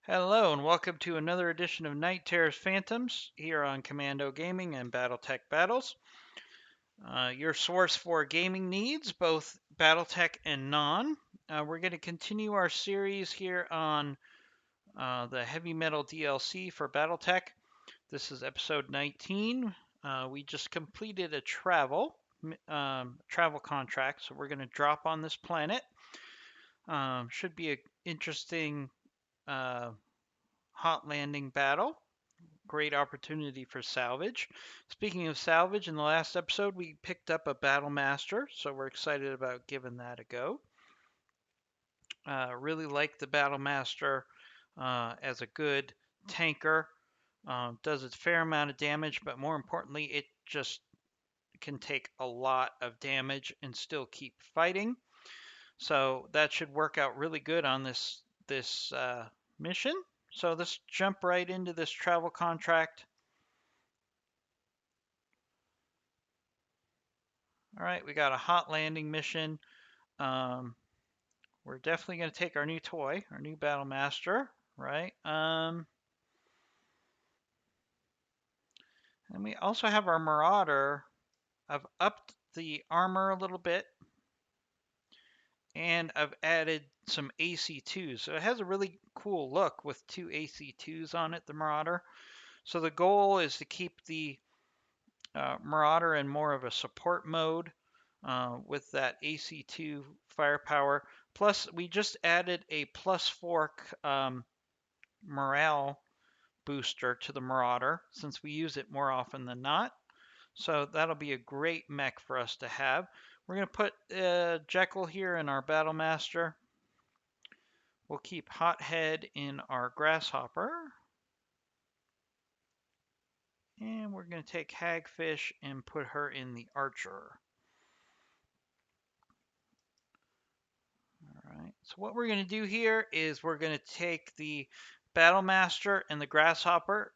Hello and welcome to another edition of Night Terror's Phantoms here on Commando Gaming and BattleTech Battles. Your source for gaming needs, both BattleTech and non. We're going to continue our series here on the Heavy Metal DLC for BattleTech. This is episode 19. We just completed a travel contract, so we're going to drop on this planet. Should be an interesting hot landing battle. Great opportunity for salvage. Speaking of salvage, in the last episode we picked up a Battle Master, so we're excited about giving that a go. Really like the Battle Master as a good tanker. Does a fair amount of damage, but more importantly, it just can take a lot of damage and still keep fighting. So that should work out really good on this mission. So let's jump right into this travel contract. All right, we got a hot landing mission. We're definitely going to take our new toy, our new Battle Master, right? And we also have our Marauder. I've upped the armor a little bit, and I've added some AC2s. So it has a really cool look with two AC2s on it, the Marauder. So the goal is to keep the Marauder in more of a support mode with that AC2 firepower. Plus, we just added a +4 morale booster to the Marauder since we use it more often than not. So that'll be a great mech for us to have. We're going to put Jekyll here in our Battle Master. We'll keep Hothead in our Grasshopper. And we're going to take Hagfish and put her in the Archer. All right. So what we're going to do here is we're going to take the Battle Master and the Grasshopper.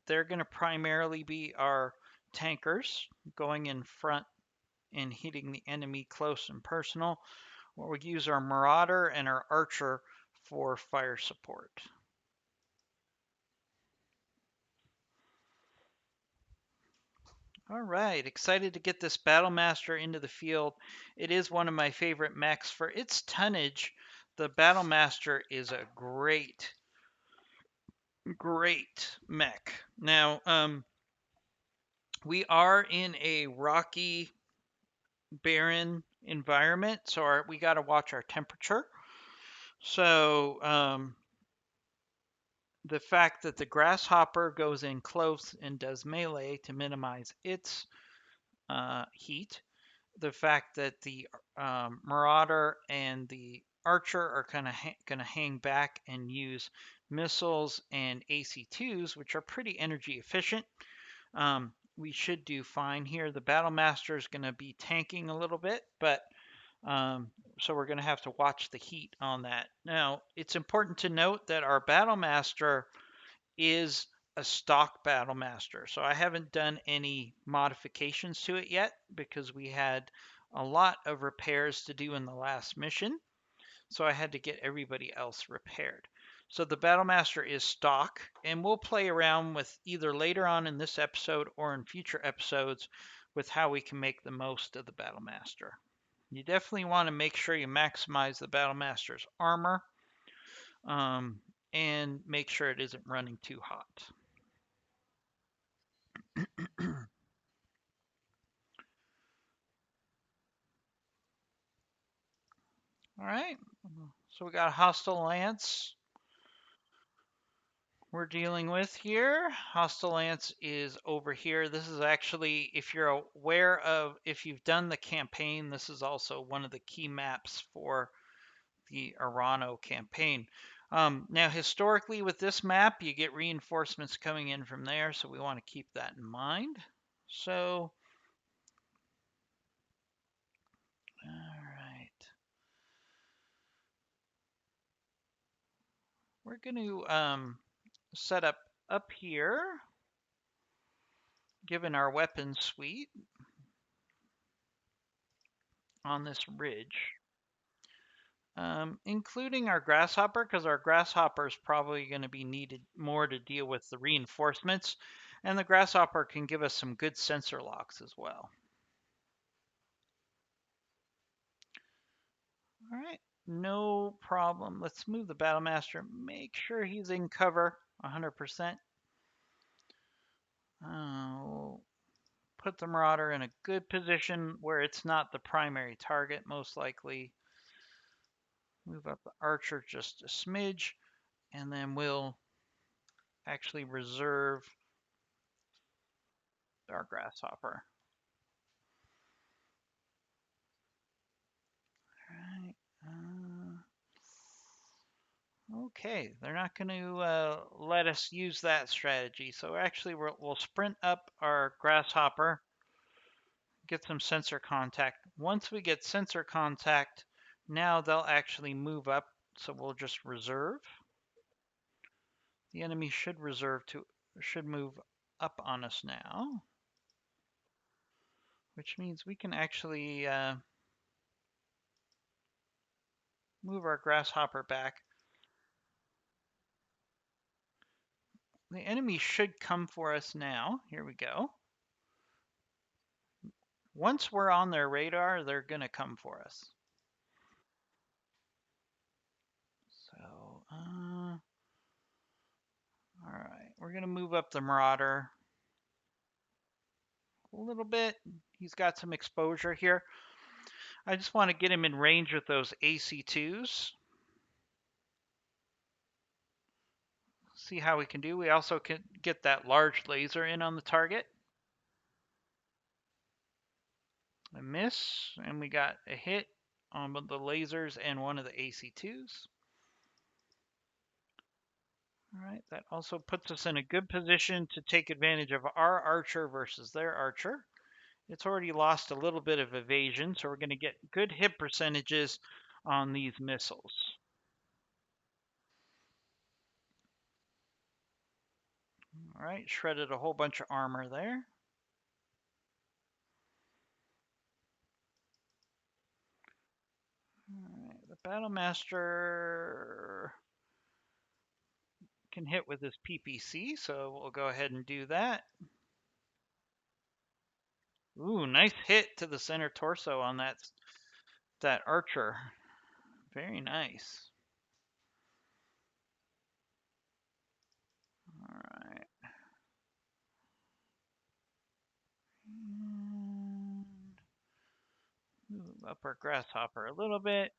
They're going to primarily be our tankers going in front and hitting the enemy close and personal. We'll use our Marauder and our Archer for fire support. All right, excited to get this Battle Master into the field. It is one of my favorite mechs. For its tonnage, the Battle Master is a great mech. Now, we are in a rocky, barren environment, so we got to watch our temperature. So, the fact that the Grasshopper goes in close and does melee to minimize its heat, the fact that the Marauder and the Archer are kind of going to hang back and use missiles and AC2s, which are pretty energy efficient. We should do fine here. The Battle Master is going to be tanking a little bit, but so we're going to have to watch the heat on that. Now, it's important to note that our Battle Master is a stock Battle Master. So I haven't done any modifications to it yet because we had a lot of repairs to do in the last mission. So I had to get everybody else repaired. So the Battle Master is stock, and we'll play around with either later on in this episode or in future episodes with how we can make the most of the Battle Master. You definitely want to make sure you maximize the Battle Master's armor and make sure it isn't running too hot. All right, so we got a hostile lance we're dealing with here. Hostile lance is over here. This is actually, if you're aware of, if you've done the campaign, this is also one of the key maps for the Arano campaign. Now, historically with this map, you get reinforcements coming in from there, so we want to keep that in mind. So, all right. We're going to set up here, given our weapon suite on this ridge. Including our grasshopper, because our grasshopper is probably going to be needed more to deal with the reinforcements, and the grasshopper can give us some good sensor locks as well. All right, no problem. Let's move the Battlemaster. Make sure he's in cover 100%. We'll put the Marauder in a good position where it's not the primary target, most likely. Move up the Archer just a smidge, and then we'll actually reserve our Grasshopper. All right. Okay, they're not going to let us use that strategy. So actually, we'll sprint up our Grasshopper, get some sensor contact. Once we get sensor contact, now they'll actually move up. So we'll just reserve. The enemy should move up on us now, which means we can actually move our Grasshopper back. The enemy should come for us now. Here we go. Once we're on their radar, they're going to come for us. So, all right, we're going to move up the Marauder a little bit. He's got some exposure here. I just want to get him in range with those AC2s. See how we can do. We also can get that large laser in on the target. A miss, and we got a hit on the lasers and one of the AC2s. All right, that also puts us in a good position to take advantage of our Archer versus their Archer. It's already lost a little bit of evasion, so we're going to get good hit percentages on these missiles. All right, shredded a whole bunch of armor there. All right, the Battlemaster can hit with his PPC, so we'll go ahead and do that. Ooh, nice hit to the center torso on that Archer. Very nice. All right. Move up our Grasshopper a little bit.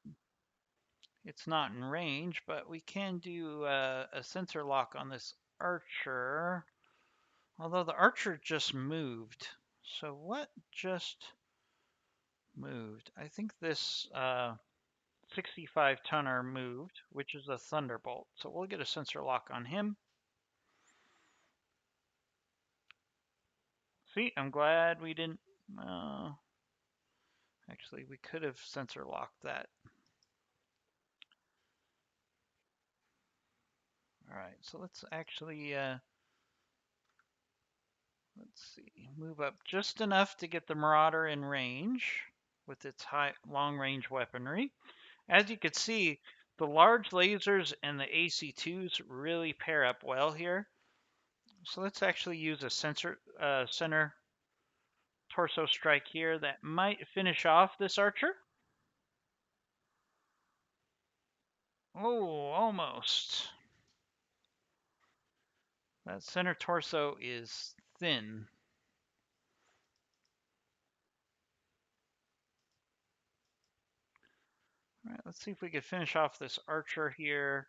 It's not in range, but we can do a sensor lock on this Archer. Although the Archer just moved. So what just moved? I think this 65 tonner moved, which is a Thunderbolt. So we'll get a sensor lock on him. See, I'm glad we didn't. Actually, we could have sensor locked that. All right, so let's actually let's see, move up just enough to get the Marauder in range with its long-range weaponry. As you can see, the large lasers and the AC2s really pair up well here. So let's actually use a center torso strike here that might finish off this Archer. Oh, almost. That center torso is thin. All right, let's see if we can finish off this Archer here.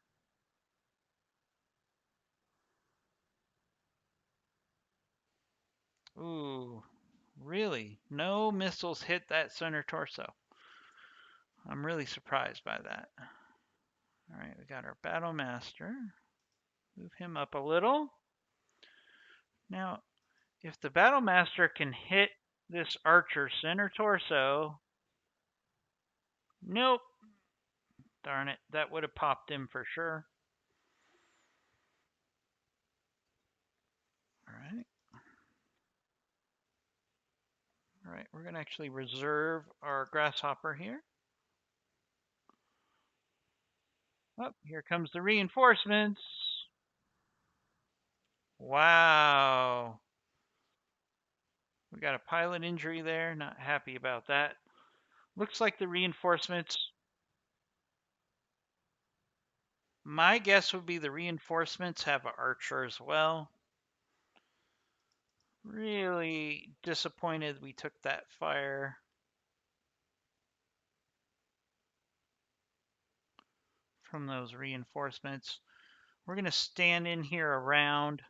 Ooh, really? No missiles hit that center torso. I'm really surprised by that. All right, we got our Battlemaster. Move him up a little. Now, if the Battlemaster can hit this Archer center torso... Nope. Darn it, that would have popped him for sure. All right. All right, we're going to actually reserve our Grasshopper here. Oh, here comes the reinforcements. Wow. We got a pilot injury there. Not happy about that. Looks like the reinforcements. My guess would be the reinforcements have an archer as well. Really disappointed we took that fire from those reinforcements. We're going to stand in here around.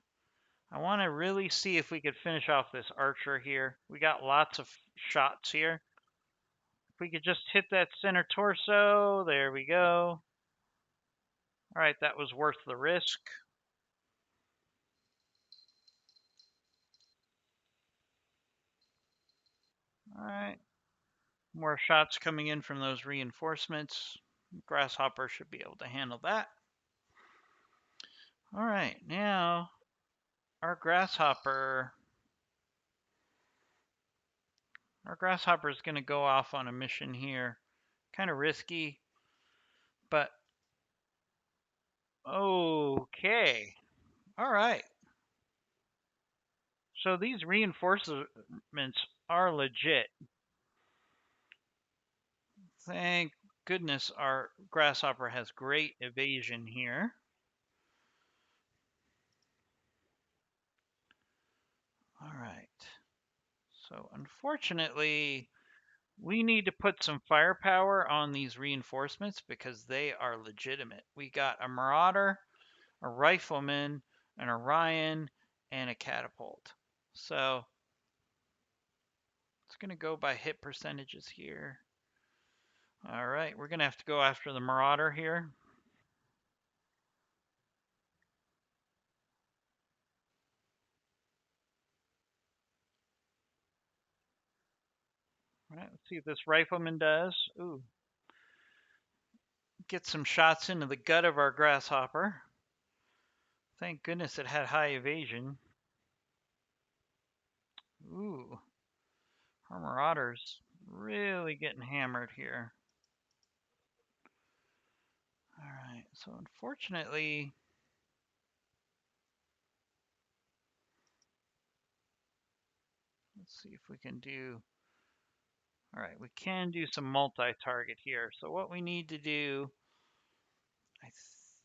I want to really see if we could finish off this archer here. We got lots of shots here. If we could just hit that center torso. There we go. All right, that was worth the risk. All right. More shots coming in from those reinforcements. Grasshopper should be able to handle that. All right, now our grasshopper is going to go off on a mission here. Kind of risky, but okay. All right. So these reinforcements are legit. Thank goodness our grasshopper has great evasion here. All right. So unfortunately, we need to put some firepower on these reinforcements because they are legitimate. We got a marauder, a rifleman, an Orion, and a catapult. So it's going to go by hit percentages here. All right, we're going to have to go after the marauder here. All right, let's see what this rifleman does. Ooh. Get some shots into the gut of our grasshopper. Thank goodness it had high evasion. Ooh. Our marauder's really getting hammered here. All right, so unfortunately, let's see if we can do. All right, we can do some multi-target here. So what we need to do, I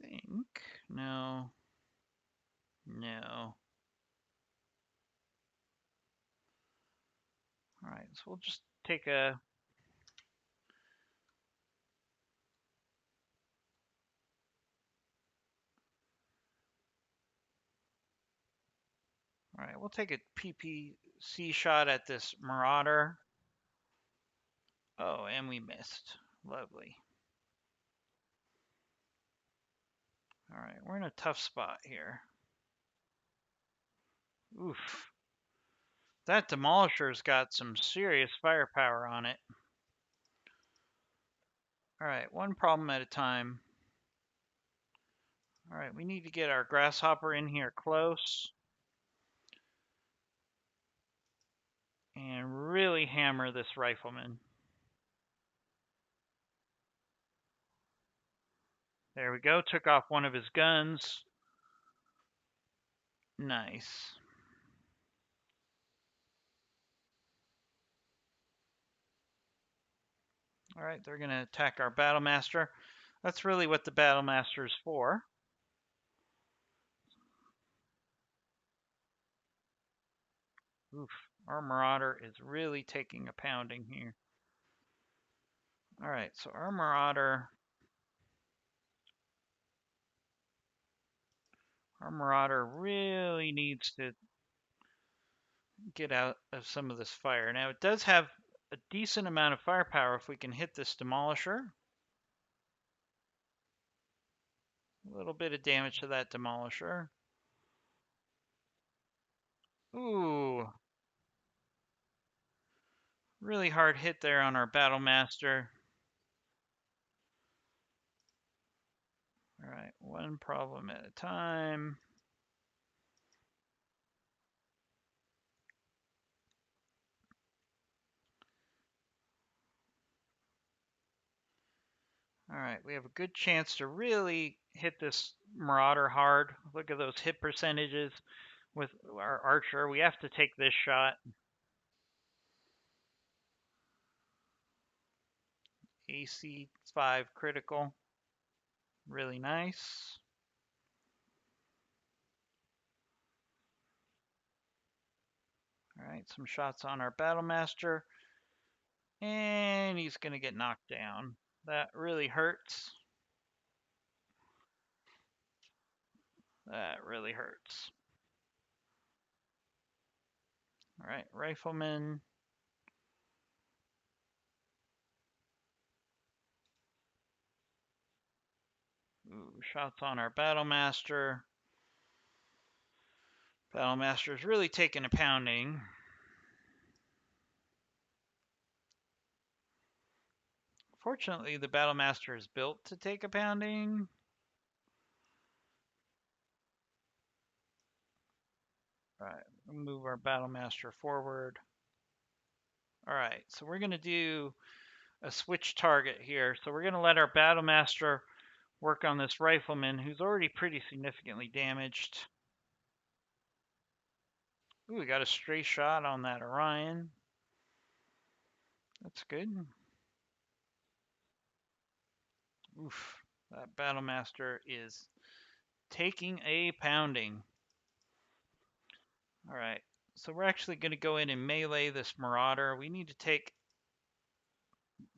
think, no. All right, so we'll just take a. All right, we'll take a PPC shot at this marauder. Oh, and we missed. Lovely. All right, we're in a tough spot here. Oof. That demolisher's got some serious firepower on it. All right, one problem at a time. All right, we need to get our grasshopper in here close and really hammer this rifleman. There we go, took off one of his guns. Nice. All right, they're going to attack our Battlemaster. That's really what the Battlemaster is for. Oof, our Marauder is really taking a pounding here. All right, so our Marauder really needs to get out of some of this fire. Now, it does have a decent amount of firepower if we can hit this Demolisher. A little bit of damage to that Demolisher. Ooh. Really hard hit there on our Battlemaster. All right, one problem at a time. All right, we have a good chance to really hit this Marauder hard. Look at those hit percentages with our archer. We have to take this shot. AC 5 critical. Really nice. All right, some shots on our Battlemaster. And he's going to get knocked down. That really hurts. That really hurts. All right, Rifleman. Ooh, shots on our Battlemaster. Battlemaster's really taking a pounding. Fortunately, the Battlemaster is built to take a pounding. All right, we'll move our Battlemaster forward. All right, so we're going to do a switch target here. So we're going to let our Battlemaster work on this Rifleman, who's already pretty significantly damaged. Ooh, we got a stray shot on that Orion. That's good. Oof, that Battlemaster is taking a pounding. All right, so we're actually going to go in and melee this Marauder. We need to take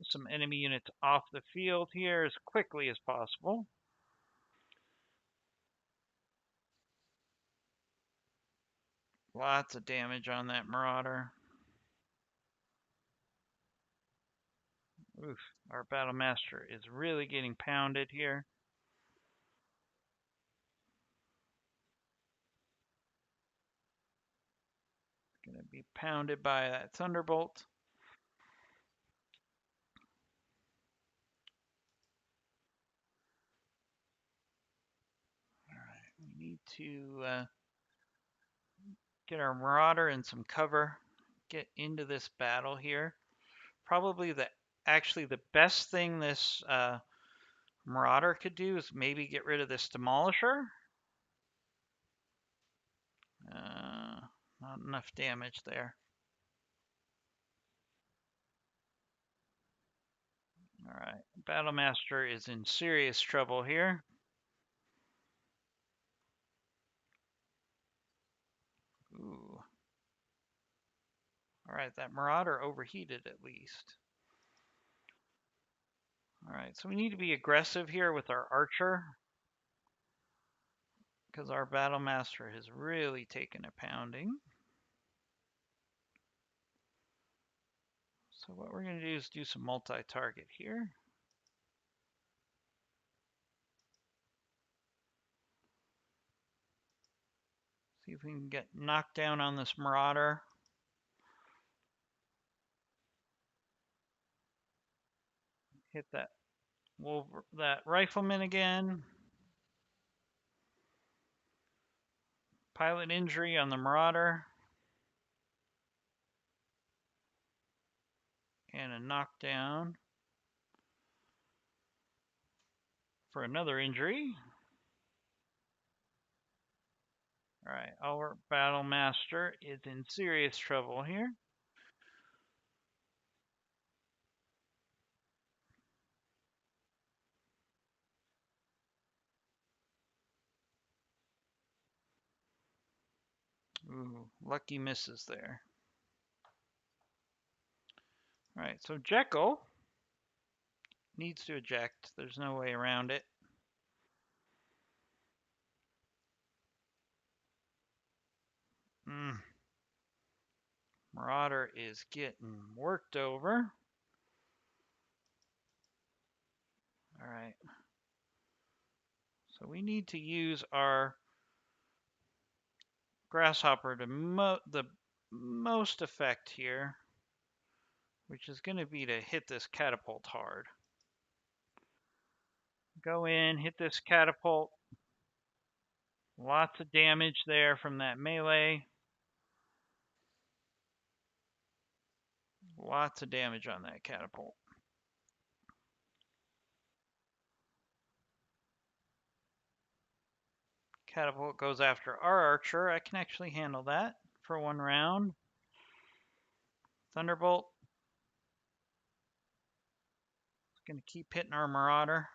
some enemy units off the field here as quickly as possible. Lots of damage on that Marauder. Oof, our Battlemaster is really getting pounded here. Gonna be pounded by that Thunderbolt. Alright, we need to get our Marauder in some cover. Get into this battle here. Probably actually the best thing this Marauder could do is maybe get rid of this Demolisher. Not enough damage there. Alright, Battlemaster is in serious trouble here. Ooh. Alright, that Marauder overheated at least. Alright, so we need to be aggressive here with our Archer, because our Battlemaster has really taken a pounding. So what we're going to do is do some multi-target here. See if we can get knocked down on this Marauder. Hit that Rifleman again. Pilot injury on the Marauder. And a knockdown for another injury. Alright, our Battlemaster is in serious trouble here. Ooh, lucky misses there. Alright, so Jekyll needs to eject. There's no way around it. Marauder is getting worked over. Alright. So we need to use our Grasshopper to the most effect here, which is going to be to hit this catapult hard. Go in, hit this catapult. Lots of damage there from that melee. Lots of damage on that catapult. Catapult goes after our archer. I can actually handle that for one round. Thunderbolt. It's going to keep hitting our marauder.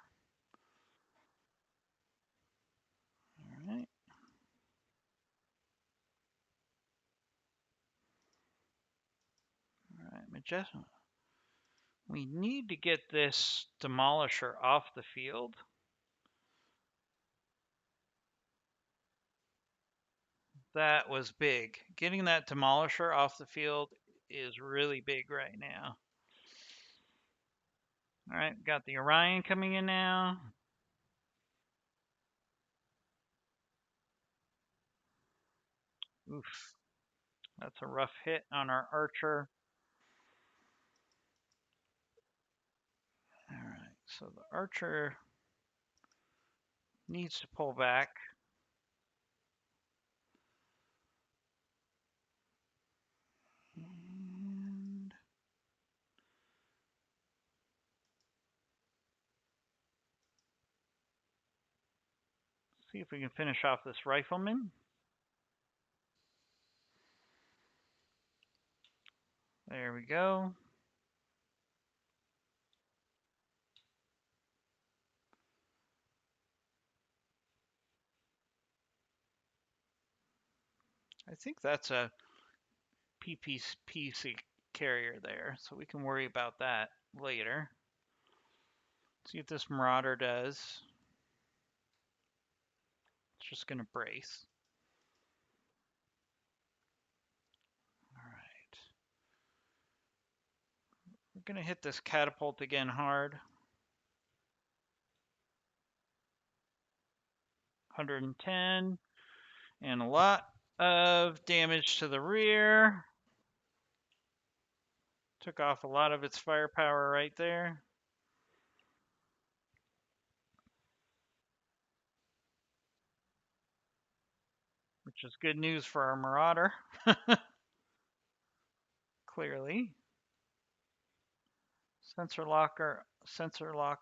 All right. All right, Majestic. We need to get this Demolisher off the field. That was big. Getting that Demolisher off the field is really big right now. All right, got the Orion coming in now. Oof. That's a rough hit on our archer. All right, so the archer needs to pull back. And see if we can finish off this rifleman. There we go. I think that's a PPC carrier there, so we can worry about that later. See what this Marauder does. It's just going to brace. All right. We're going to hit this catapult again hard. 110. And a lot of damage to the rear. Took off a lot of its firepower right there. Which is good news for our Marauder. Clearly. Sensor lock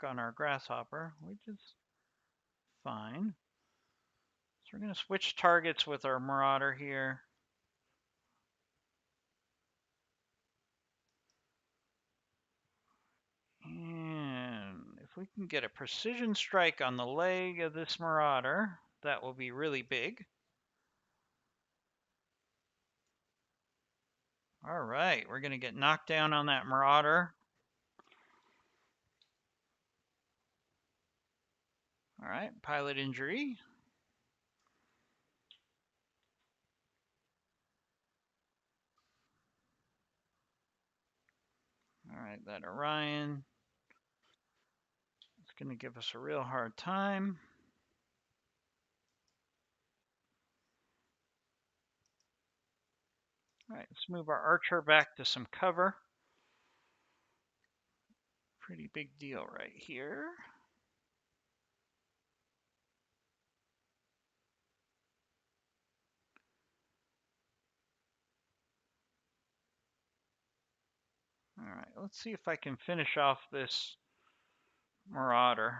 on our Grasshopper, which is fine. So we're going to switch targets with our Marauder here. And if we can get a precision strike on the leg of this Marauder, that will be really big. All right, we're going to get knocked down on that Marauder. All right, pilot injury. All right, that Orion is going to give us a real hard time. All right, let's move our Archer back to some cover. Pretty big deal right here. All right, let's see if I can finish off this Marauder.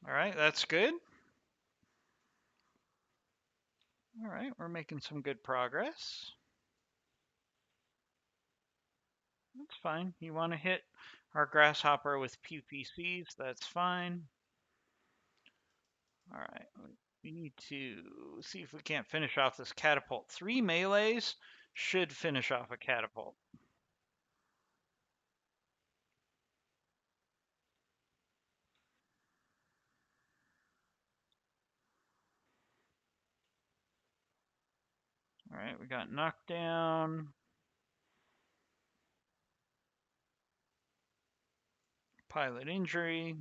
All right, that's good. All right, we're making some good progress. That's fine. You want to hit our Grasshopper with PPCs, that's fine. All right, we need to see if we can't finish off this catapult. 3 melees should finish off a catapult. All right, we got knocked down. Pilot injury.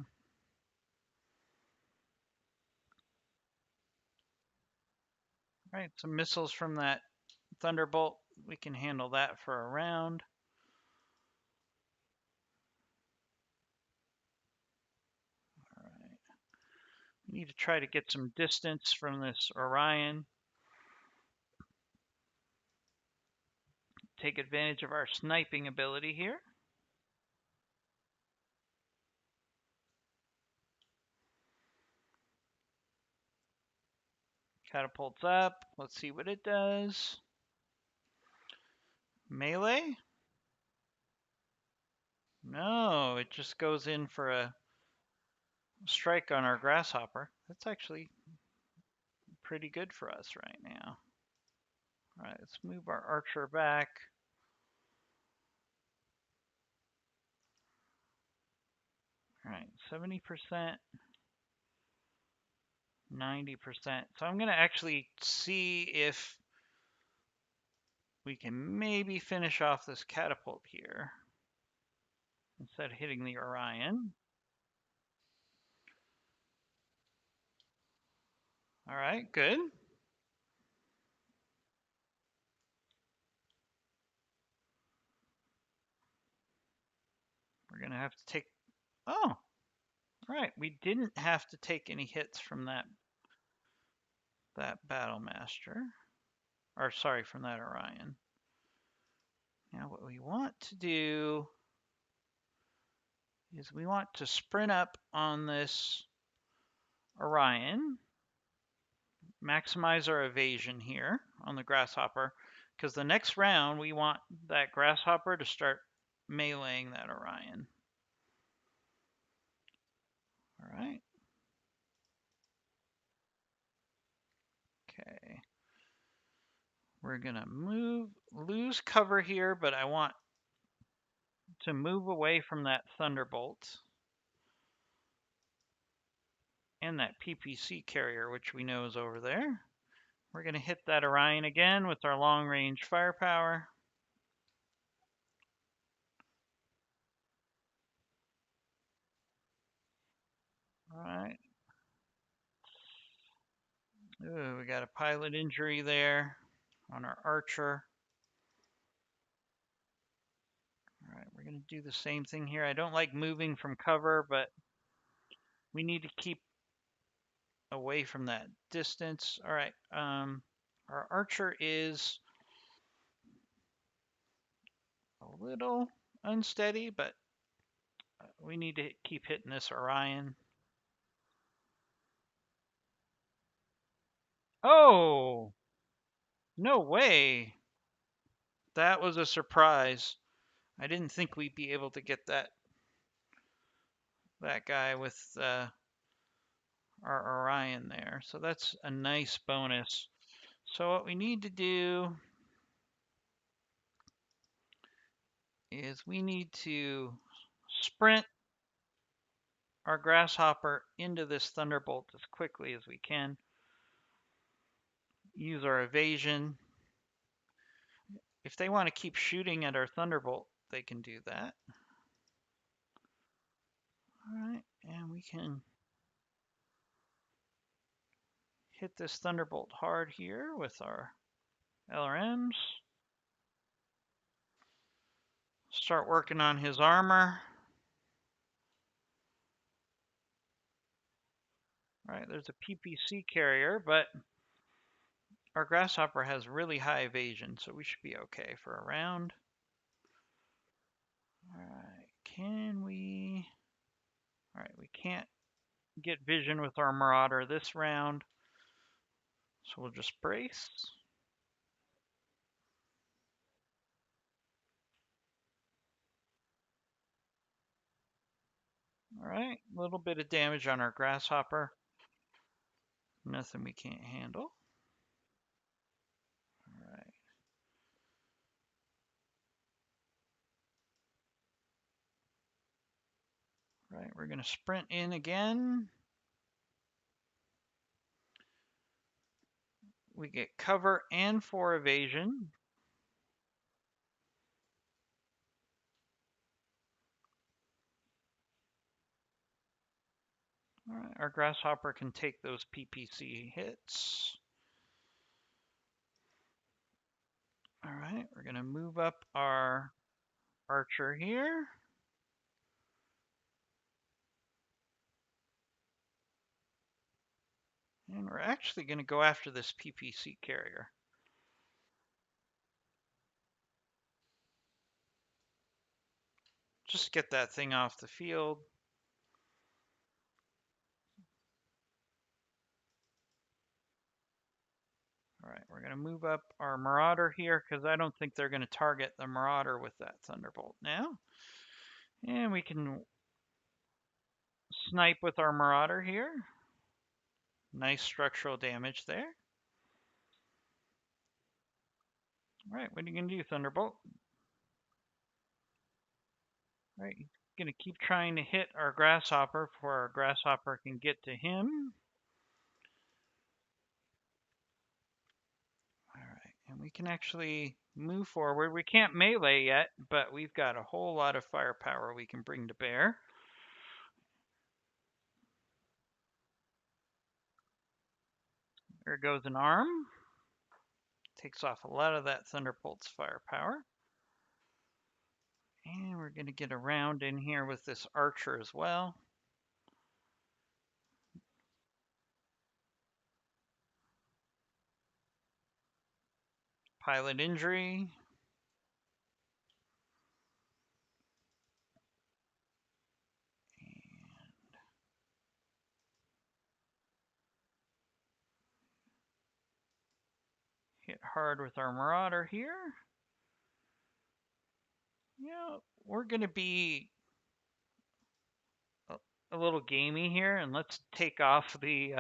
All right, some missiles from that Thunderbolt. We can handle that for a round. All right. We need to try to get some distance from this Orion. Take advantage of our sniping ability here. Catapults up. Let's see what it does. Melee? No, it just goes in for a strike on our grasshopper. That's actually pretty good for us right now. All right, let's move our archer back. All right, 70%, 90%. So I'm going to actually see if we can maybe finish off this catapult here instead of hitting the Orion. All right, good. We're going to have to take... Oh, right. We didn't have to take any hits from that Battle Master. Or, sorry, from that Orion. Now, what we want to do is we want to sprint up on this Orion, maximize our evasion here on the grasshopper, because the next round we want that grasshopper to start meleeing that Orion. All right. Okay. We're gonna lose cover here, but I want to move away from that Thunderbolt and that PPC carrier, which we know is over there. We're gonna hit that Orion again with our long-range firepower. All right. Ooh, we got a pilot injury there on our archer. All right, we're going to do the same thing here. I don't like moving from cover, but we need to keep away from that distance. All right, our archer is a little unsteady, but we need to keep hitting this Orion. Oh, no way. That was a surprise. I didn't think we'd be able to get that guy with our Orion there. So that's a nice bonus. So what we need to do is we need to sprint our grasshopper into this thunderbolt as quickly as we can. Use our evasion. If they want to keep shooting at our thunderbolt, they can do that. All right, and we can hit this thunderbolt hard here with our LRMs. Start working on his armor. All right, there's a PPC carrier, but our grasshopper has really high evasion, so we should be okay for a round. All right, can we... All right, we can't get vision with our Marauder this round, so we'll just brace. All right, a little bit of damage on our grasshopper. Nothing we can't handle. All right. All right, we're going to sprint in again. We get cover and 4 evasion. All right, our grasshopper can take those PPC hits. All right, we're going to move up our archer here. And we're actually going to go after this PPC carrier. Just get that thing off the field. we're going to move up our Marauder here because I don't think they're going to target the Marauder with that Thunderbolt now. And we can snipe with our Marauder here. Nice structural damage there. All right, what are you going to do, Thunderbolt? All right, going to keep trying to hit our Grasshopper before our Grasshopper can get to him. All right, and we can actually move forward. We can't melee yet, but we've got a whole lot of firepower we can bring to bear. There goes an arm. Takes off a lot of that Thunderbolt's firepower. And we're going to get around in here with this archer as well. Pilot injury. And hit hard with our Marauder here. Yeah, we're going to be a little gamey here, and let's take off the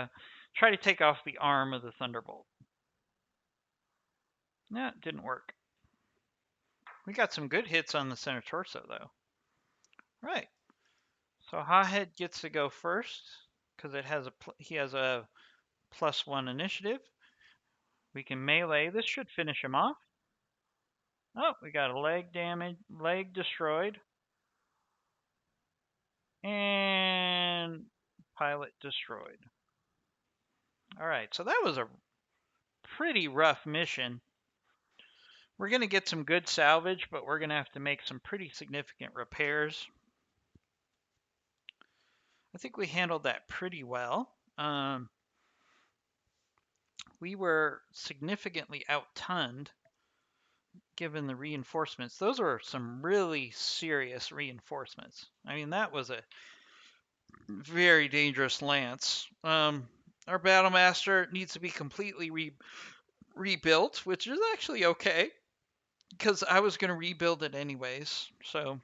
try to take off the arm of the Thunderbolt. That didn't work. We got some good hits on the center torso though. Right. So Hothead gets to go first because he has a +1 initiative. We can melee. This should finish him off. Oh, we got a leg destroyed, and pilot destroyed. All right, so that was a pretty rough mission. We're going to get some good salvage, but we're going to have to make some pretty significant repairs. I think we handled that pretty well. We were significantly out-tunned given the reinforcements. Those were some really serious reinforcements. I mean, that was a very dangerous lance. Our Battlemaster needs to be completely rebuilt, which is actually okay because I was going to rebuild it anyways. So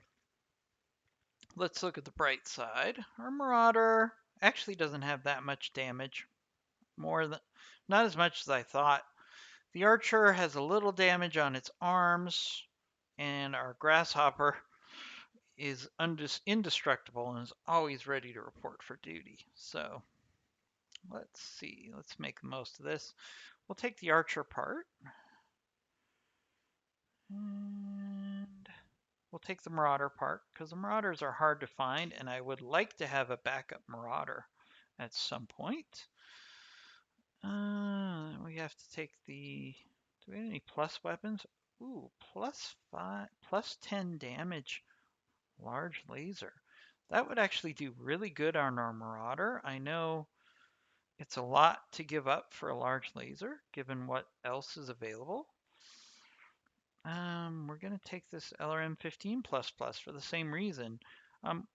let's look at the bright side. Our Marauder actually doesn't have that much damage. Not as much as I thought. The Archer has a little damage on its arms, and our Grasshopper is indestructible and is always ready to report for duty. So let's see. Let's make the most of this. We'll take the Archer part. And we'll take the Marauder part because the Marauders are hard to find, and I would like to have a backup Marauder at some point. We have to take the... Do we have any plus weapons? Ooh, +5, +10 damage. Large laser. That would actually do really good on our Marauder. I know it's a lot to give up for a large laser, given what else is available. We're going to take this LRM 15++ for the same reason.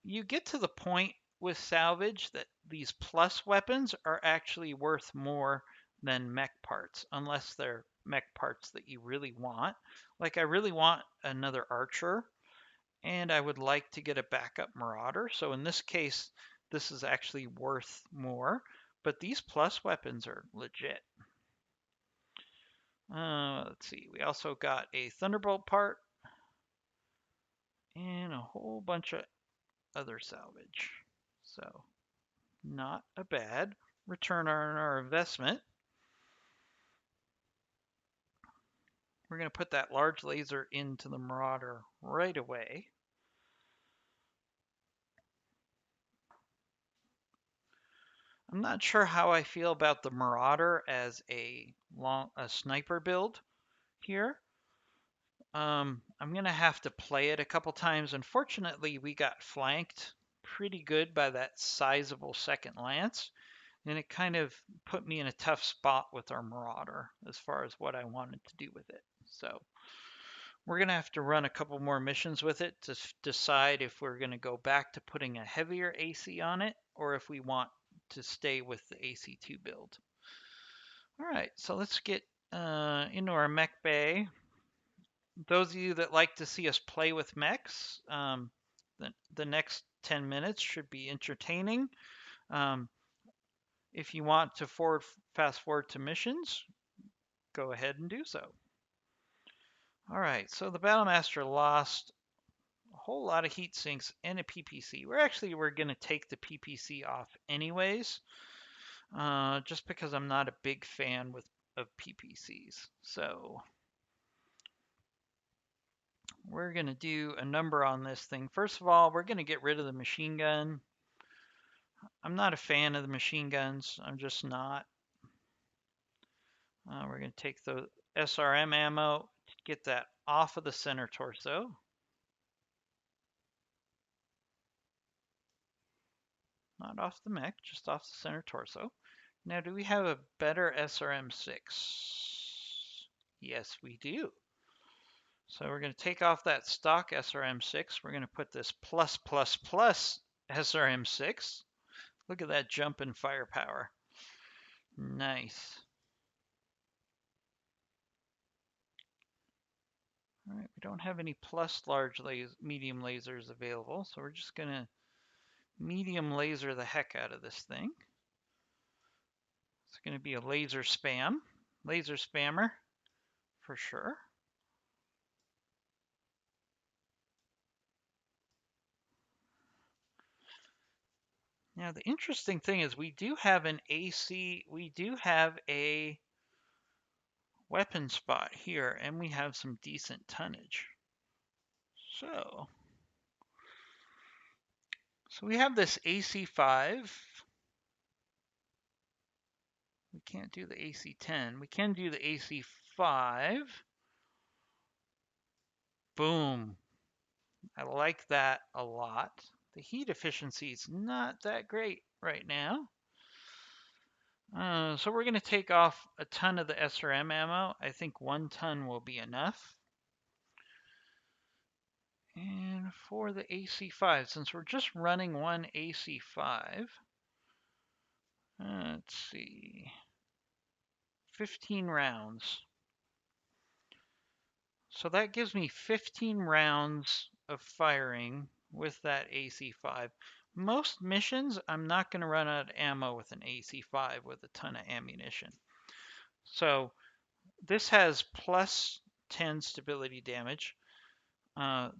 You get to the point with salvage that these plus weapons are actually worth more than mech parts, unless they're mech parts that you really want. Like I really want another Archer, and I would like to get a backup Marauder. So in this case, this is actually worth more, but these plus weapons are legit. Let's see, we also got a Thunderbolt part and a whole bunch of other salvage. So not a bad return on our investment. We're going to put that large laser into the Marauder right away. I'm not sure how I feel about the Marauder as a sniper build here. I'm going to have to play it a couple times. Unfortunately, we got flanked pretty good by that sizable second lance, and it kind of put me in a tough spot with our Marauder as far as what I wanted to do with it. So we're going to have to run a couple more missions with it to decide if we're going to go back to putting a heavier AC on it or if we want to stay with the AC2 build. All right, so let's get into our mech bay. Those of you that like to see us play with mechs, the next 10 minutes should be entertaining. Um, if you want to fast forward to missions, go ahead and do so. All right, so the Battlemaster lost a whole lot of heat sinks and a PPC. We're going to take the PPC off anyways, just because I'm not a big fan of PPCs. So we're going to do a number on this thing. First of all, we're going to get rid of the machine gun. I'm not a fan of the machine guns. I'm just not. We're going to take the SRM ammo, get that off of the center torso. Not off the mech, just off the center torso. Now, do we have a better SRM6? Yes, we do. So we're going to take off that stock SRM6. We're going to put this plus SRM6. Look at that jump in firepower. Nice. All right, we don't have any plus medium lasers available, so we're just going to medium laser the heck out of this thing. It's going to be a laser spammer for sure. Now the interesting thing is we do have a weapon spot here, and we have some decent tonnage. So we have this AC5. We can't do the AC10. We can do the AC5. Boom. I like that a lot. The heat efficiency is not that great right now. So we're going to take off a ton of the SRM ammo. I think 1 ton will be enough. And for the AC5, since we're just running one AC5, let's see, 15 rounds. So that gives me 15 rounds of firing with that AC5. Most missions, I'm not going to run out of ammo with an AC5 with a ton of ammunition. So this has plus 10 stability damage.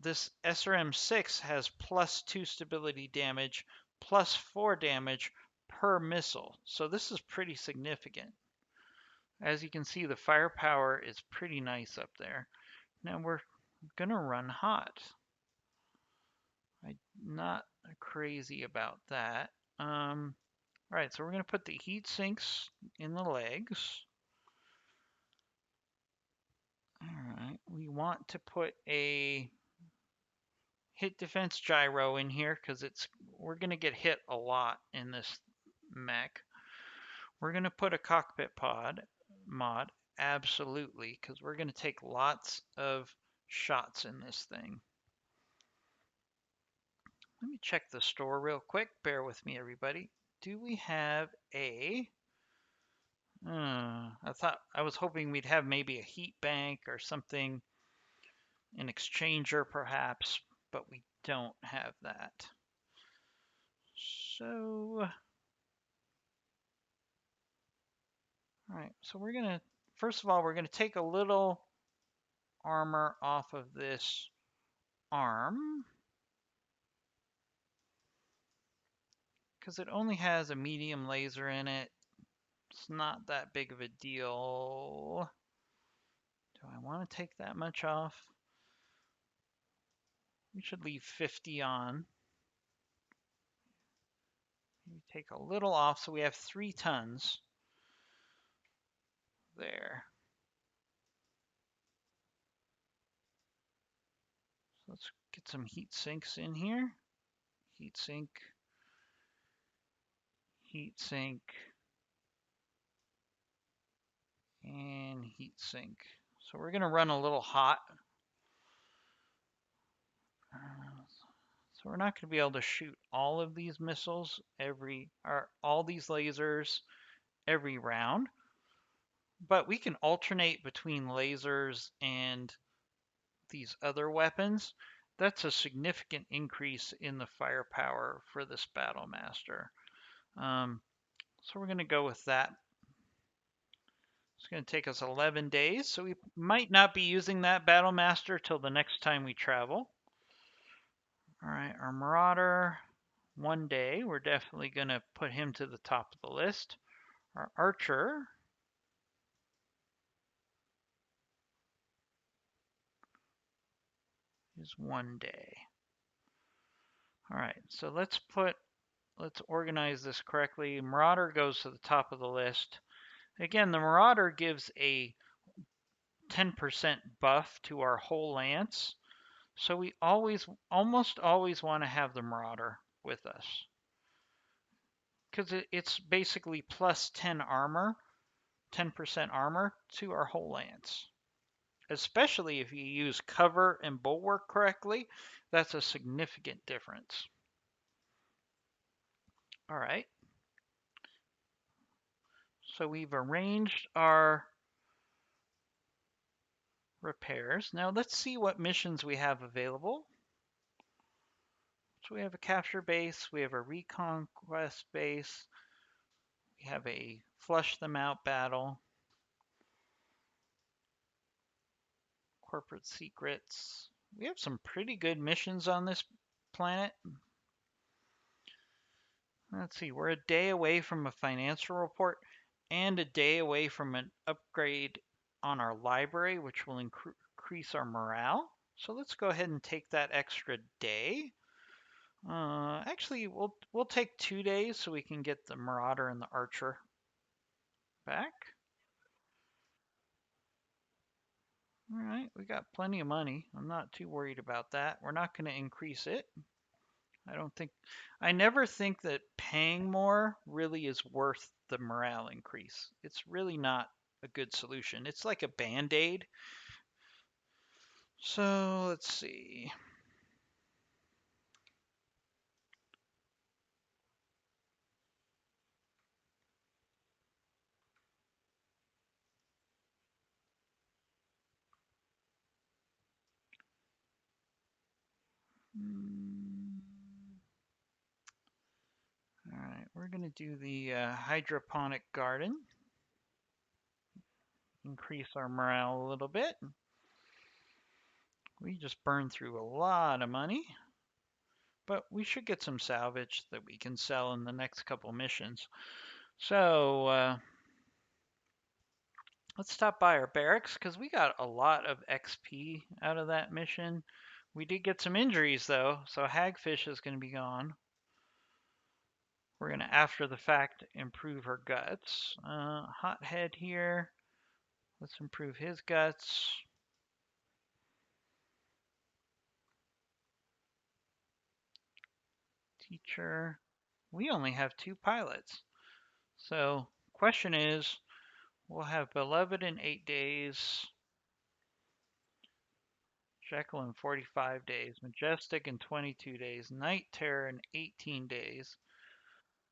This SRM6 has plus 2 stability damage, plus 4 damage per missile. So this is pretty significant. As you can see, the firepower is pretty nice up there. Now we're gonna run hot. I'm not crazy about that. Right, so we're gonna put the heat sinks in the legs. Alright, we want to put a hit defense gyro in here because we're gonna get hit a lot in this mech. We're gonna put a cockpit mod, absolutely, because we're gonna take lots of shots in this thing. Let me check the store real quick. Bear with me, everybody. Do we have a... I was hoping we'd have maybe a heat bank or something, an exchanger perhaps, but we don't have that. So, all right, so first of all, we're gonna take a little armor off of this arm because it only has a medium laser in it. It's not that big of a deal. Do I want to take that much off? We should leave 50 on. We take a little off, so we have 3 tons there. So let's get some heat sinks in here. Heat sink, heat sink, and heat sink. So we're going to run a little hot. So we're not going to be able to shoot all of these missiles all these lasers every round. but we can alternate between lasers and these other weapons. That's a significant increase in the firepower for this Battle Master. So we're going to go with that. It's going to take us 11 days, so we might not be using that Battle Master till the next time we travel. All right, our Marauder, 1 day. We're definitely going to put him to the top of the list. Our Archer is 1 day. All right, so let's organize this correctly. Marauder goes to the top of the list. Again, the Marauder gives a 10% buff to our whole lance. So we almost always want to have the Marauder with us. Because it's basically plus 10 armor, 10% armor to our whole lance. Especially if you use cover and bulwark correctly, that's a significant difference. All right. So we've arranged our repairs. Now let's see what missions we have available. So we have a capture base, we have a reconquest base, we have a flush them out battle, corporate secrets. We have some pretty good missions on this planet. Let's see, we're a day away from a financial report and a day away from an upgrade on our library, which will increase our morale. So let's go ahead and take that extra day. Actually, we'll take 2 days so we can get the Marauder and the Archer back. All right, we got plenty of money. I'm not too worried about that. We're not going to increase it. I never think that paying more really is worth the morale increase. It's really not a good solution. It's like a band-aid. So let's see. All right, we're going to do the hydroponic garden. Increase our morale a little bit. We just burned through a lot of money, but we should get some salvage that we can sell in the next couple missions. So let's stop by our barracks because we got a lot of XP out of that mission. We did get some injuries though, so Hagfish is going to be gone. We're going to, after the fact, improve her guts. Hothead here. Let's improve his guts. Teacher. We only have 2 pilots. So, question is, we'll have Beloved in 8 days. Jekyll in 45 days. Majestic in 22 days. Night Terror in 18 days.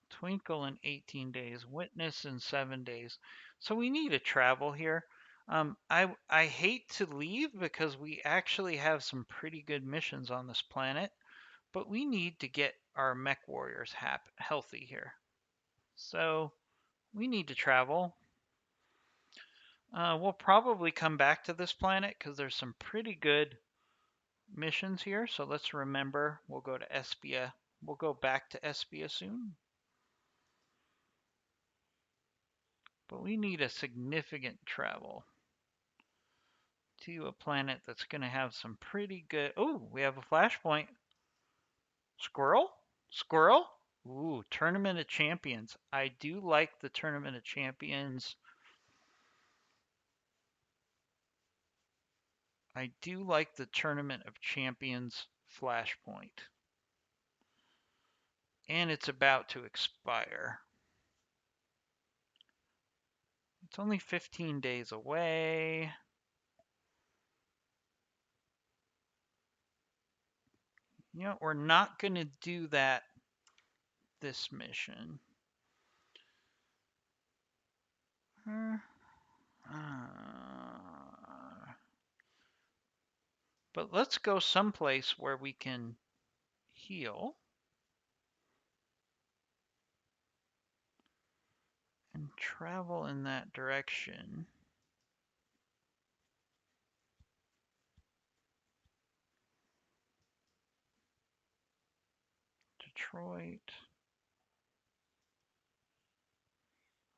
Twinkle in 18 days, Witness in 7 days. So we need to travel here. I hate to leave because we actually have some pretty good missions on this planet, but we need to get our mech warriors healthy here. So we need to travel. We'll probably come back to this planet because there's some pretty good missions here. So let's remember, we'll go to Espia. We'll go back to Espia soon. But we need a significant travel to a planet that's going to have some pretty good... Oh, we have a flashpoint. Squirrel? Squirrel? Ooh, Tournament of Champions. I do like the Tournament of Champions. I do like the Tournament of Champions flashpoint. And it's about to expire. It's only 15 days away. You know, we're not going to do that this mission. But let's go someplace where we can heal and travel in that direction. Detroit,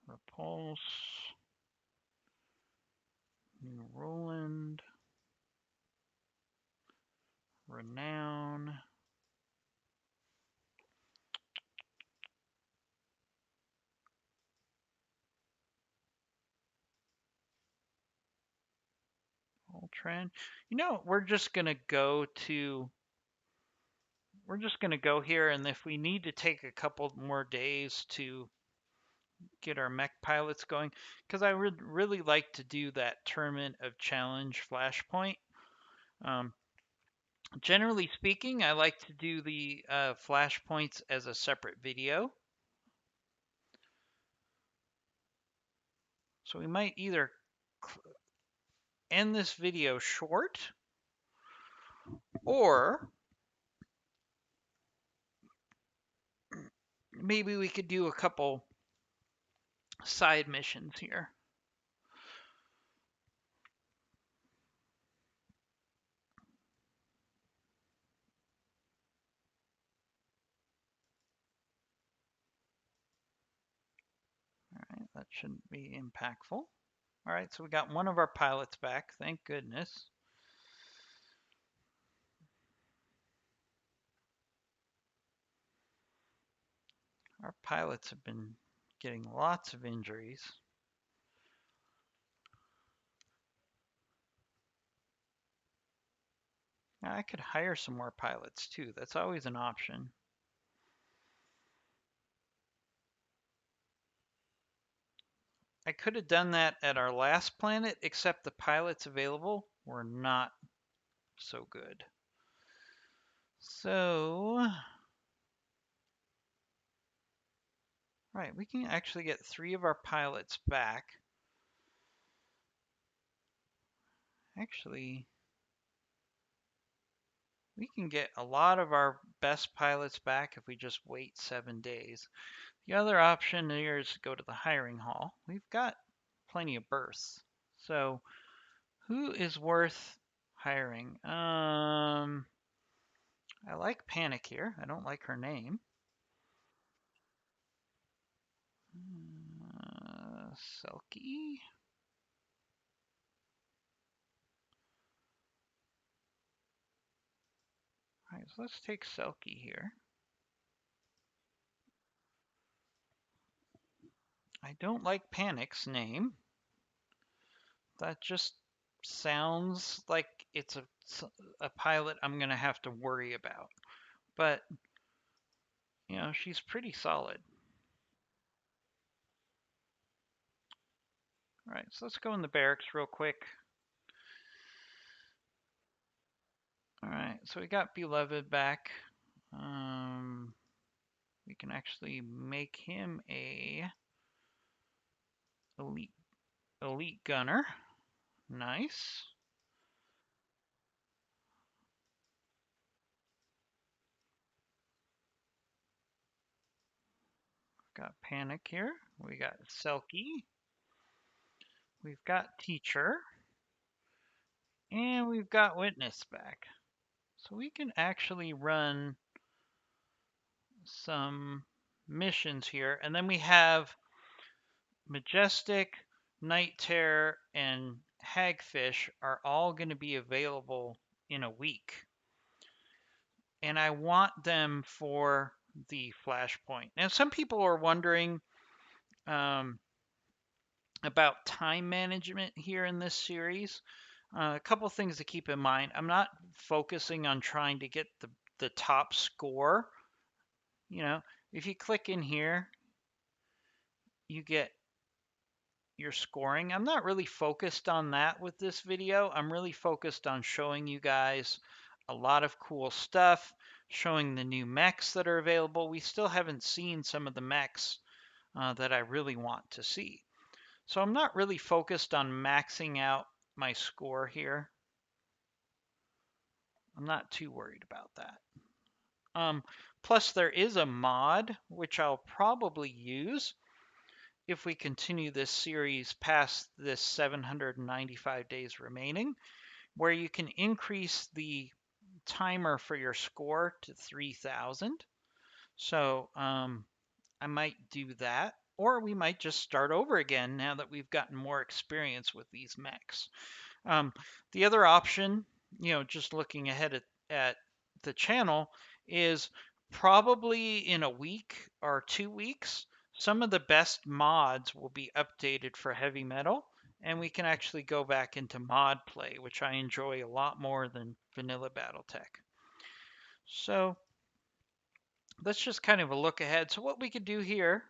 Repulse, New Roland, Renown. Ultran. You know, we're just gonna go here, and if we need to take a couple more days to get our mech pilots going, because I would really like to do that Tournament of Challenge Flashpoint. Generally speaking, I like to do the flashpoints as a separate video. So we might either end this video short, or maybe we could do a couple side missions here. All right, that shouldn't be impactful. All right, so we got one of our pilots back, thank goodness. Our pilots have been getting lots of injuries. Now, I could hire some more pilots too. That's always an option. I could have done that at our last planet, except the pilots available were not so good. So, right, we can actually get 3 of our pilots back. Actually, we can get a lot of our best pilots back if we just wait 7 days. The other option here is to go to the hiring hall. We've got plenty of berths. So, who is worth hiring? I like Panic here. I don't like her name. Selkie. All right, so let's take Selkie here. I don't like Panic's name. That just sounds like it's a pilot I'm going to have to worry about. But, you know, she's pretty solid. All right, so let's go in the barracks real quick. All right, so we got Beloved back. We can actually make him a elite gunner. Nice. Got Panic here. We got Selkie. We've got Teacher. And we've got Witness back. So we can actually run some missions here. And then we have Majestic, Night Terror, and Hagfish are all going to be available in a week. And I want them for the Flashpoint. Now, some people are wondering about time management here in this series. A couple things to keep in mind. I'm not focusing on trying to get the top score. You know, if you click in here, you get your scoring. I'm not really focused on that with this video. I'm really focused on showing you guys a lot of cool stuff, showing the new mechs that are available. We still haven't seen some of the mechs that I really want to see. So I'm not really focused on maxing out my score here. I'm not too worried about that. Plus there is a mod, which I'll probably use if we continue this series past this 795 days remaining, where you can increase the timer for your score to 3000. So I might do that, or we might just start over again now that we've gotten more experience with these mechs. Um, the other option, just looking ahead at the channel, is probably in a week or 2 weeks, some of the best mods will be updated for heavy metal, and we can actually go back into mod play, which I enjoy a lot more than vanilla BattleTech. So that's just kind of a look ahead. So what we could do here,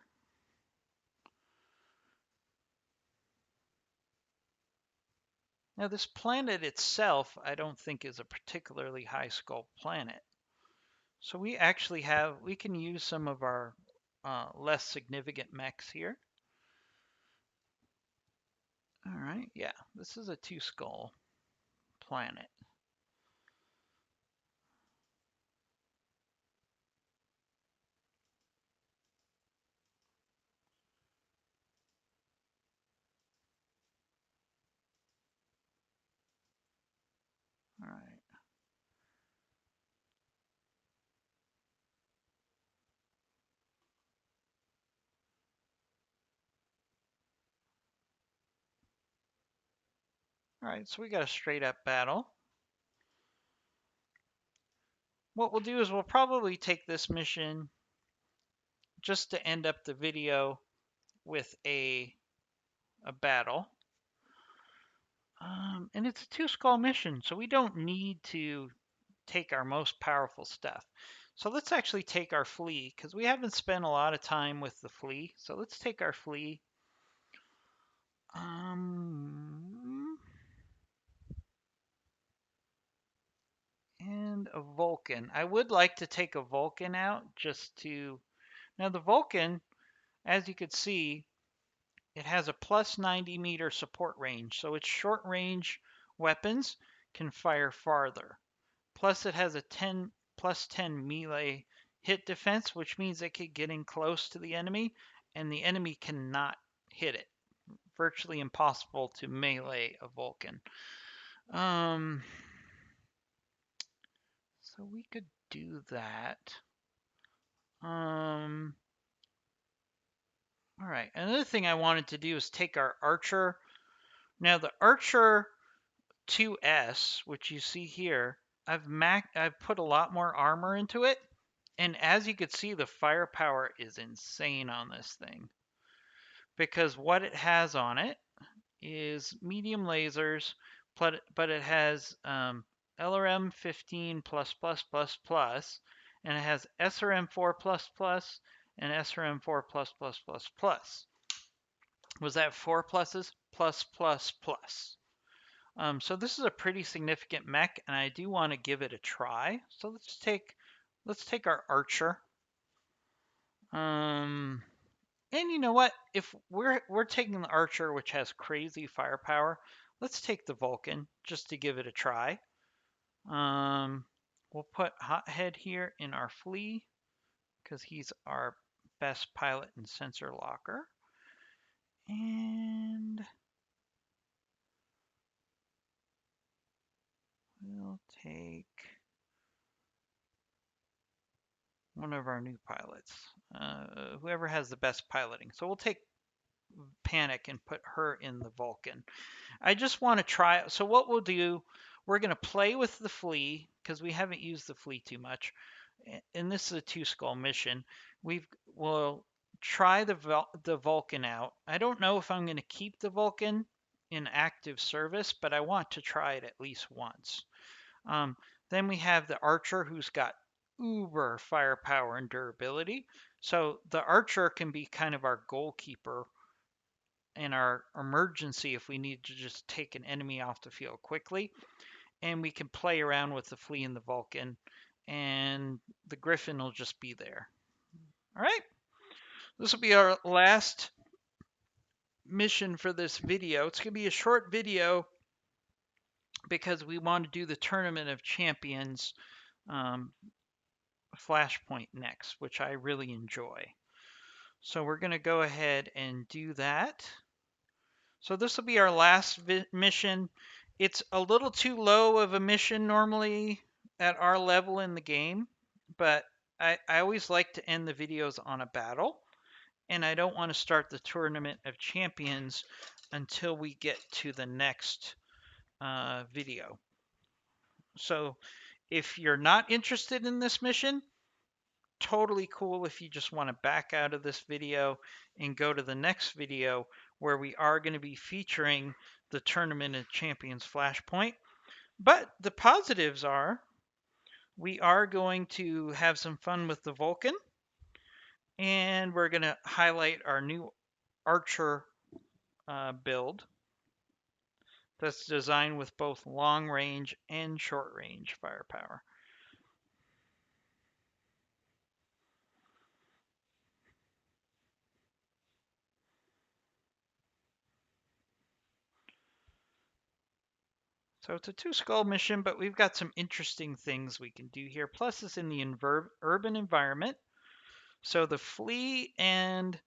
now this planet itself, I don't think is a particularly high skull planet. So we can use some of our less significant mechs here. All right, yeah, this is a two skull planet. All right. All right, so we got a straight up battle. What we'll do is we'll probably take this mission just to end up the video with a battle. And it's a two skull mission, so we don't need to take our most powerful stuff. So let's actually take our flea, because we haven't spent a lot of time with the flea. So let's take our flea. And a Vulcan. I would like to take a Vulcan out just to... Now the Vulcan, as you could see, it has a plus 90 meter support range. So its short range weapons can fire farther. Plus it has a plus 10 melee hit defense, which means it can get in close to the enemy and the enemy cannot hit it. Virtually impossible to melee a Vulcan. So we could do that. All right. Another thing I wanted to do is take our Archer. Now the Archer 2S, which you see here, I've put a lot more armor into it, and as you could see, the firepower is insane on this thing. Because what it has on it is medium lasers, but it has LRM 15 plus plus plus plus, and it has SRM 4 plus plus and SRM 4 plus plus plus plus. Was that 4 pluses? Plus plus plus. So this is a pretty significant mech, and I do want to give it a try. So let's take our Archer. And you know what? If we're taking the Archer, which has crazy firepower, let's take the Vulcan just to give it a try. We'll put Hothead here in our flea because he's our best pilot and sensor locker. And we'll take one of our new pilots, whoever has the best piloting. So we'll take Panic and put her in the Vulcan. I just want to try. So what we'll do, we're going to play with the flea because we haven't used the flea too much. And this is a two skull mission. We'll try the Vulcan out. I don't know if I'm going to keep the Vulcan in active service, but I want to try it at least once. Then we have the Archer, who's got uber firepower and durability. So the Archer can be kind of our goalkeeper in our emergency if we need to just take an enemy off the field quickly. And we can play around with the flea and the Vulcan, and the Griffin will just be there. All right. This will be our last mission for this video. It's going to be a short video because we want to do the Tournament of Champions flashpoint next, which I really enjoy. So we're going to go ahead and do that. So this will be our last mission. It's a little too low of a mission normally at our level in the game, but I always like to end the videos on a battle, and I don't want to start the Tournament of Champions until we get to the next video. So if you're not interested in this mission, totally cool if you just want to back out of this video and go to the next video where we are going to be featuring the Tournament of Champions Flashpoint. But the positives are we are going to have some fun with the Vulcan, and we're going to highlight our new Archer build that's designed with both long range and short range firepower. So it's a 2-skull mission, but we've got some interesting things we can do here. Plus, it's in the urban environment. So the Flea and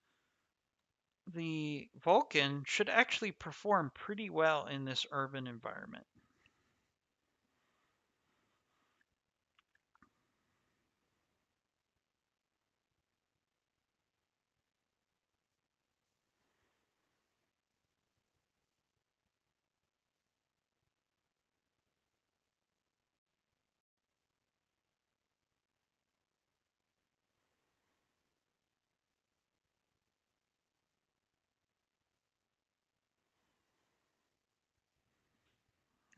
the Vulcan should actually perform pretty well in this urban environment.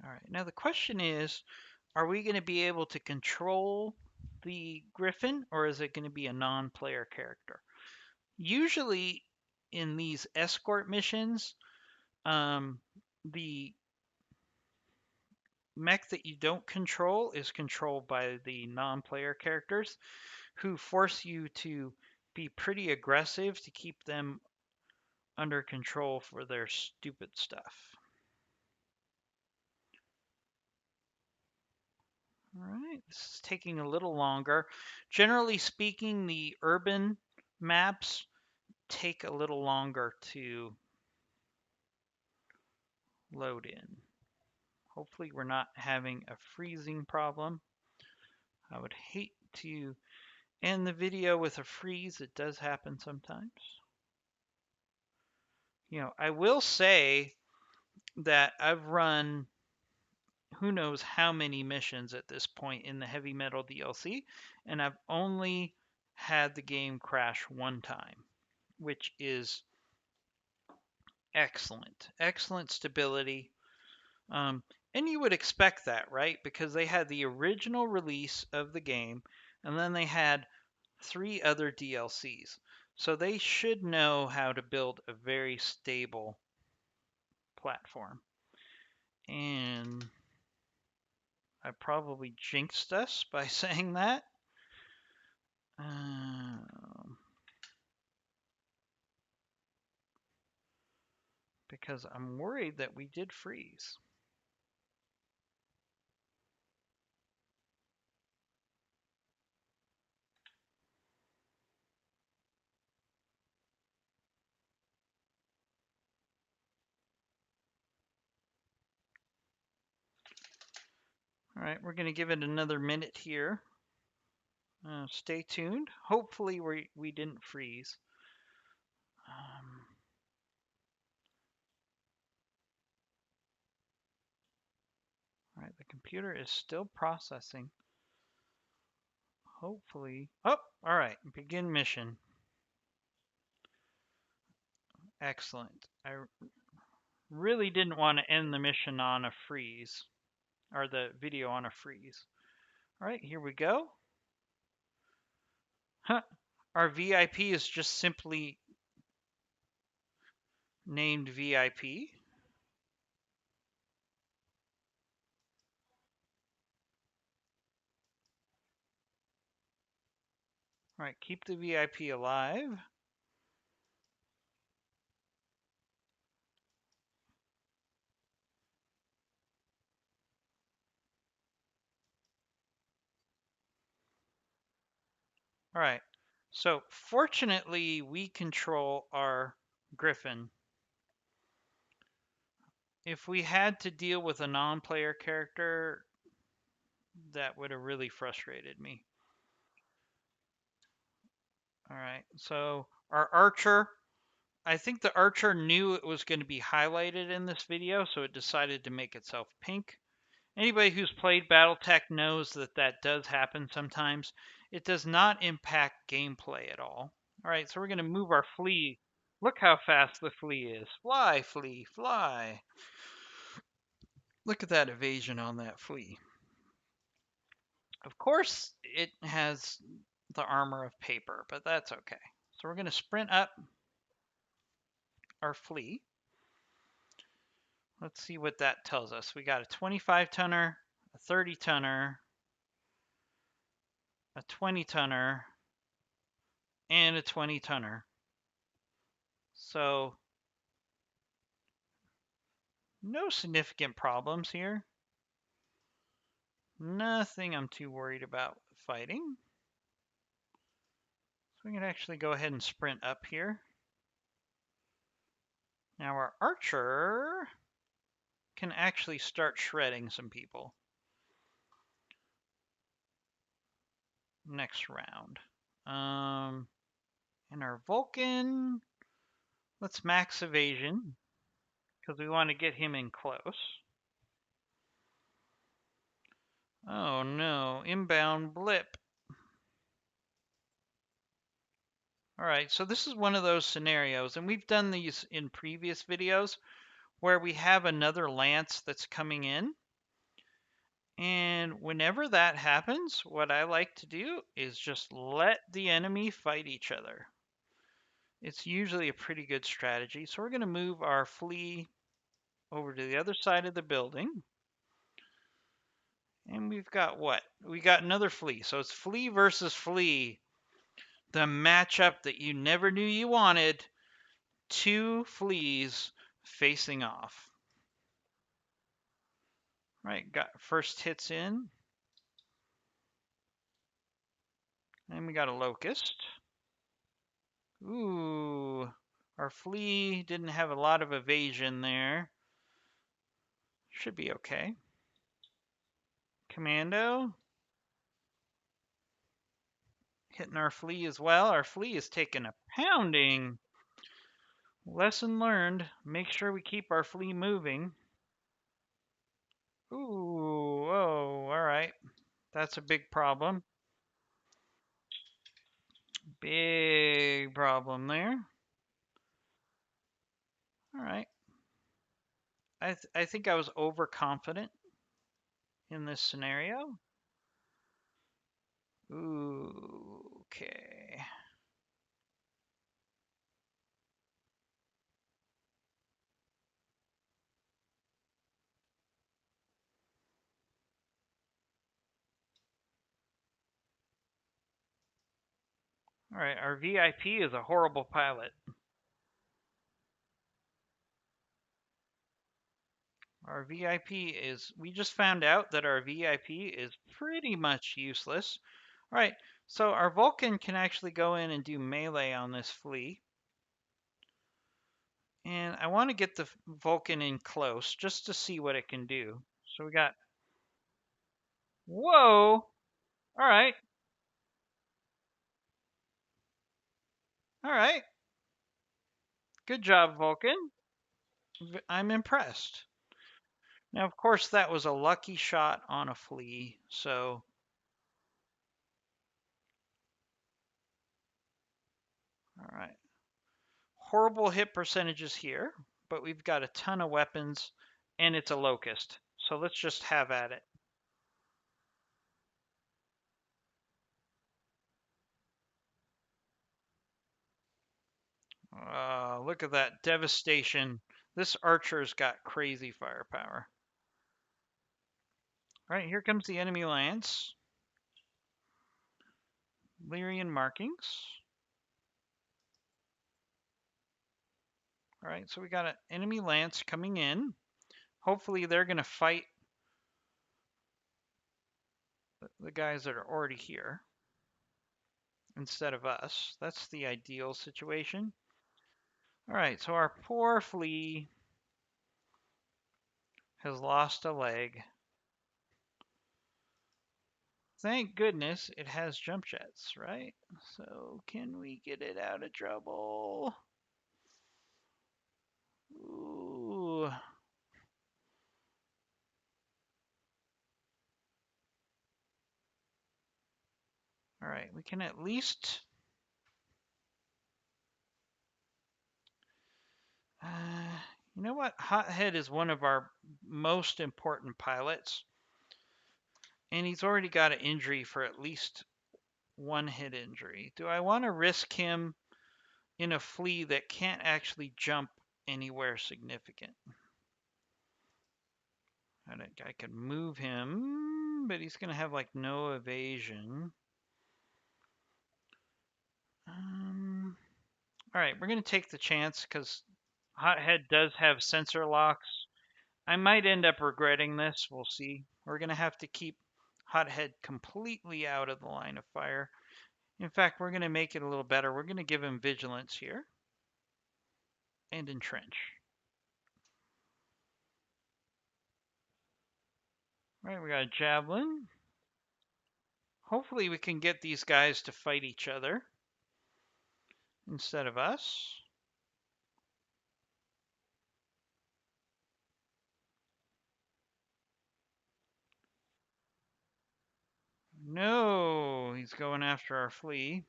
All right, now the question is, are we going to be able to control the Griffin, or is it going to be a non-player character? Usually in these escort missions, the mech that you don't control is controlled by the non-player characters, who force you to be pretty aggressive to keep them under control for their stupid stuff. All right, this is taking a little longer. Generally speaking, the urban maps take a little longer to load in. Hopefully we're not having a freezing problem. I would hate to end the video with a freeze. It does happen sometimes. You know, I will say that I've run who knows how many missions at this point in the Heavy Metal DLC, and I've only had the game crash one time, which is excellent. Excellent stability. And you would expect that, right? Because they had the original release of the game, and then they had 3 other DLCs. So they should know how to build a very stable platform. And I probably jinxed us by saying that. Because I'm worried that we did freeze. All right, we're going to give it another minute here. Stay tuned. Hopefully we didn't freeze. All right, the computer is still processing. Hopefully. Oh, all right. Begin mission. Excellent. I really didn't want to end the mission on a freeze, or the video on a freeze. All right, here we go. Huh. Our VIP is just simply named VIP. All right, keep the VIP alive. All right. So fortunately, we control our Griffin. If we had to deal with a non-player character, that would have really frustrated me. All right. So our archer, I think the archer knew it was going to be highlighted in this video, so it decided to make itself pink. Anybody who's played BattleTech knows that that does happen sometimes. It does not impact gameplay at all. All right, so we're going to move our flea. Look how fast the flea is. Fly, flea, fly. Look at that evasion on that flea. Of course, it has the armor of paper, but that's okay. So we're going to sprint up our flea. Let's see what that tells us. We got a 25 tonner, a 30 tonner, a 20 tonner, and a 20 tonner. So no significant problems here. Nothing I'm too worried about fighting. So we can actually go ahead and sprint up here. Now our archer can actually start shredding some people next round. And our Vulcan, let's max evasion because we want to get him in close. Oh no, inbound blip. All right, so this is one of those scenarios, and we've done these in previous videos where we have another lance that's coming in. And whenever that happens, what I like to do is just let the enemy fight each other. It's usually a pretty good strategy. So we're going to move our flea over to the other side of the building. And we've got what? We got another flea. So it's flea versus flea. The matchup that you never knew you wanted. Two fleas facing off. Right, got first hits in. And we got a locust. Ooh, our flea didn't have a lot of evasion there. Should be okay. Commando. Hitting our flea as well. Our flea is taking a pounding. Lesson learned. Make sure we keep our flea moving. Ooh, whoa, all right. That's a big problem. Big problem there. All right. I think I was overconfident in this scenario. Ooh, okay. All right, our VIP is a horrible pilot. Our VIP is, we just found out that our VIP is pretty much useless. All right, so our Vulcan can actually go in and do melee on this flea. And I want to get the Vulcan in close just to see what it can do. So we got, whoa, all right, all right. Good job, Vulcan. I'm impressed. Now, of course, that was a lucky shot on a flea, so all right. Horrible hit percentages here, but we've got a ton of weapons, and it's a locust. So let's just have at it. Look at that devastation. This archer's got crazy firepower. All right, here comes the enemy lance. Lyrian markings. All right, so we got an enemy lance coming in. Hopefully they're going to fight the guys that are already here. instead of us. That's the ideal situation. All right, so our poor flea has lost a leg. Thank goodness it has jump jets, right? So can we get it out of trouble? Ooh. All right, we can at least... you know what? Hothead is one of our most important pilots. And he's already got an injury for at least one hit injury. Do I want to risk him in a flea that can't actually jump anywhere significant? I could move him, but he's going to have like no evasion. All right, we're going to take the chance because Hothead does have sensor locks. I might end up regretting this. We'll see. We're going to have to keep Hothead completely out of the line of fire. In fact, we're going to make it a little better. We're going to give him vigilance here and entrench. All right, we got a javelin. Hopefully we can get these guys to fight each other instead of us. No, he's going after our flea.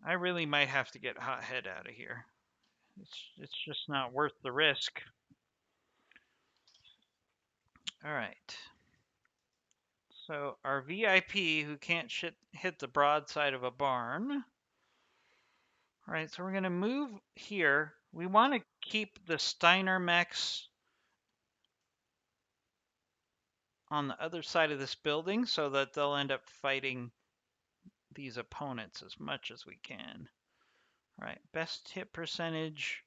I really might have to get Hothead out of here. It's just not worth the risk. All right. So our VIP who can't hit the broadside of a barn. All right, so we're going to move here. We want to keep the Steiner mechs on the other side of this building so that they'll end up fighting these opponents as much as we can. All right, best hit percentage.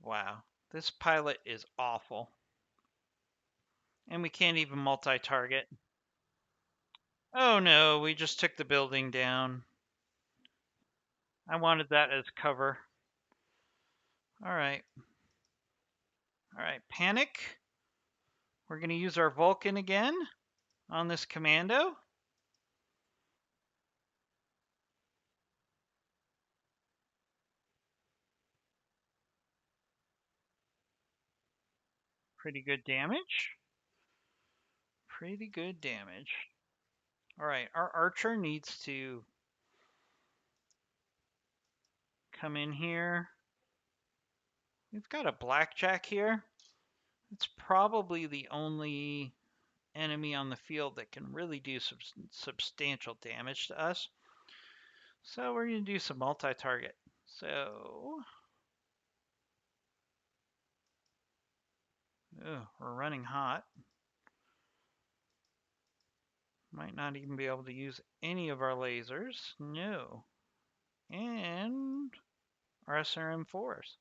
Wow, this pilot is awful. And we can't even multi-target. Oh no, we just took the building down. I wanted that as cover. All right. All right, panic. We're going to use our Vulcan again on this commando. Pretty good damage. Pretty good damage. All right, our archer needs to come in here. We've got a blackjack here. It's probably the only enemy on the field that can really do substantial damage to us. So we're going to do some multi-target. So we're running hot. Might not even be able to use any of our lasers. No. And our SRM-4s.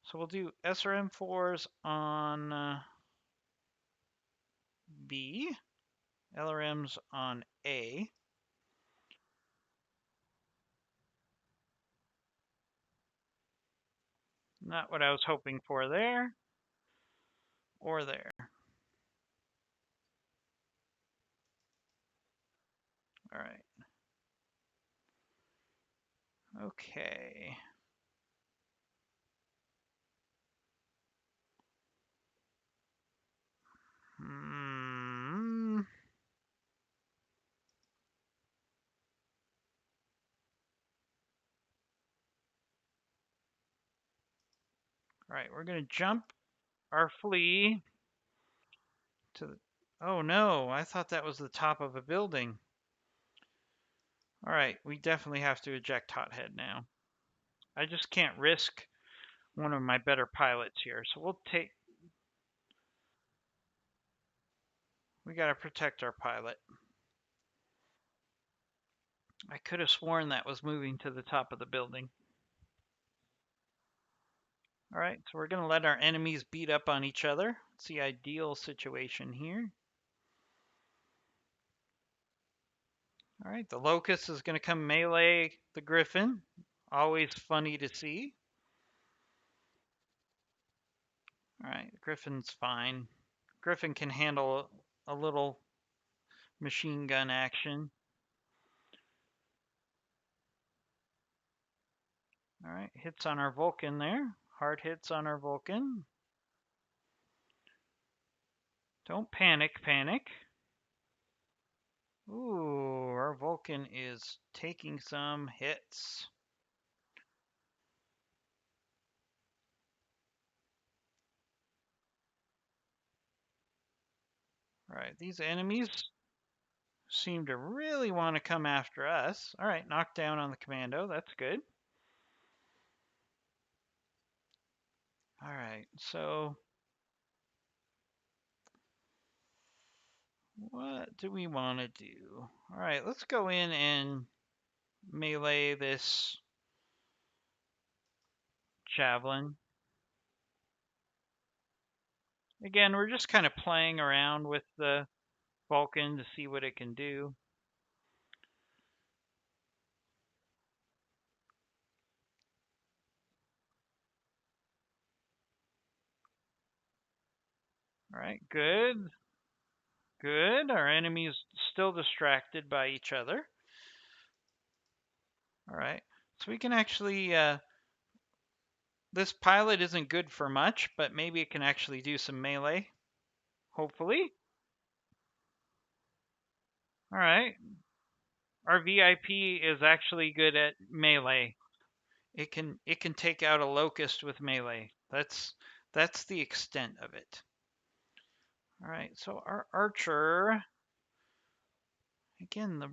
So we'll do SRM-4s on B, LRMs on A. Not what I was hoping for there or there. All right. Okay. All right, we're going to jump our flea to the... Oh no, I thought that was the top of a building. All right, we definitely have to eject Hothead now. I just can't risk one of my better pilots here. So we'll take... We got to protect our pilot. I could have sworn that was moving to the top of the building. All right, so we're going to let our enemies beat up on each other. It's the ideal situation here. All right, the Locust is going to come melee the Griffin. Always funny to see. All right, Griffin's fine. Griffin can handle a little machine gun action. All right, hits on our Vulcan there. Hard hits on our Vulcan. Don't panic, panic. Ooh, our Vulcan is taking some hits. All right, these enemies seem to really want to come after us. All right, knockdown on the commando. That's good. All right, so what do we want to do? All right, let's go in and melee this javelin. Again, we're just kind of playing around with the Vulcan to see what it can do. All right, good. Good. Our enemy is still distracted by each other. All right. So we can actually, this pilot isn't good for much, but maybe it can actually do some melee. Hopefully. All right. Our VIP is actually good at melee. It can take out a locust with melee. That's the extent of it. All right. So our archer, again, the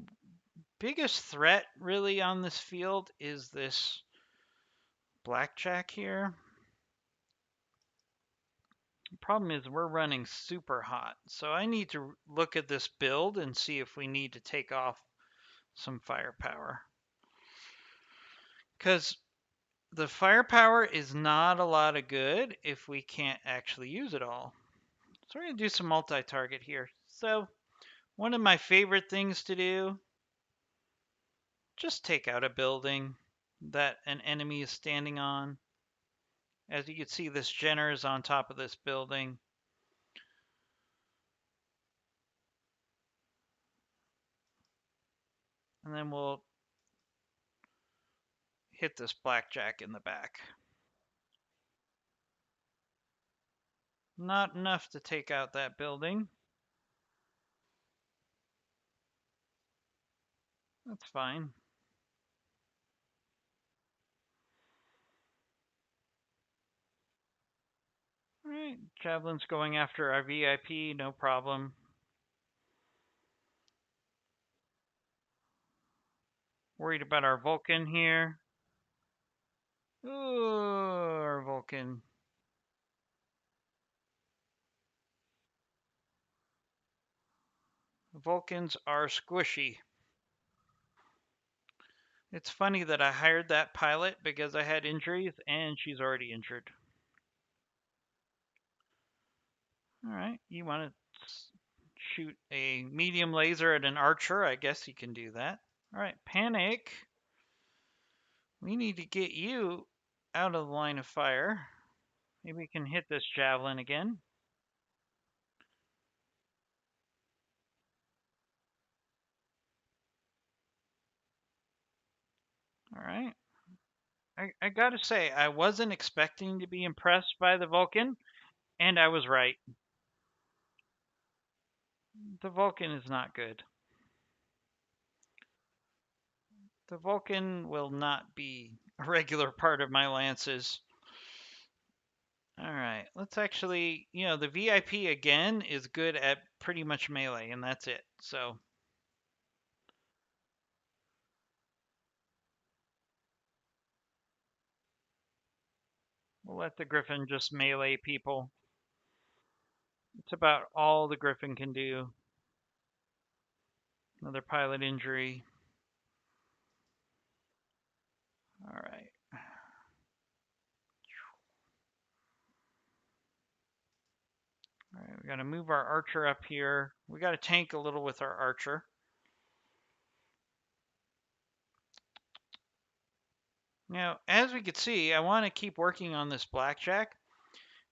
biggest threat really on this field is this blackjack here. The problem is we're running super hot, so I need to look at this build and see if we need to take off some firepower. Because the firepower is not a lot of good if we can't actually use it all. So we're going to do some multi-target here. So one of my favorite things to do, just take out a building that an enemy is standing on. As you can see, this Jenner is on top of this building. And then we'll hit this blackjack in the back. Not enough to take out that building. That's fine. All right, Javelin's going after our VIP, no problem. Worried about our Vulcan here. Ooh, our Vulcan. Vulcans are squishy. It's funny that I hired that pilot because I had injuries and she's already injured. All right, you want to shoot a medium laser at an archer? I guess you can do that. All right, panic. We need to get you out of the line of fire. Maybe we can hit this javelin again. All right. I gotta say, I wasn't expecting to be impressed by the Vulcan, and I was right. The Vulcan is not good. The Vulcan will not be a regular part of my lances. All right, let's actually, the VIP again is good at pretty much melee, and that's it. So we'll let the Griffin just melee people. It's about all the Griffin can do. Another pilot injury. All right. All right, we got to move our archer up here. We got to tank a little with our archer. Now, as we can see, I want to keep working on this blackjack.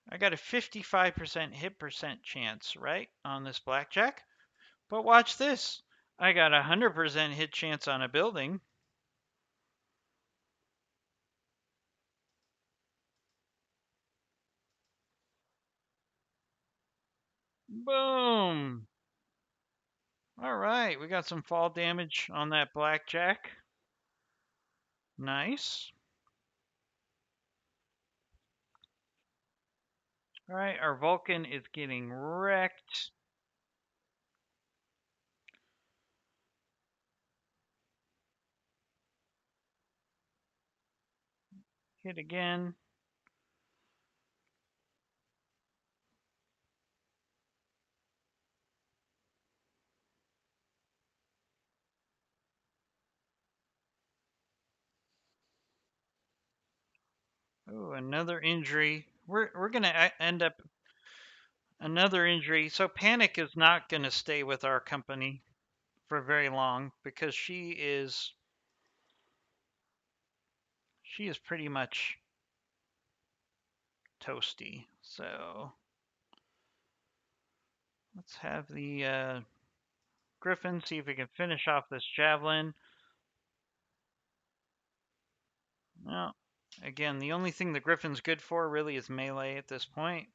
I got a 55% hit percent chance, right, on this blackjack. But watch this. I got a 100% hit chance on a building. Boom. All right, we got some fall damage on that blackjack. Nice. All right, our Vulcan is getting wrecked. Hit again. Oh, another injury. We're gonna end up another injury. So Panic is not gonna stay with our company for very long because she is pretty much toasty. So let's have the Griffin see if we can finish off this javelin. Well, again, the only thing the Griffin's good for really is melee at this point.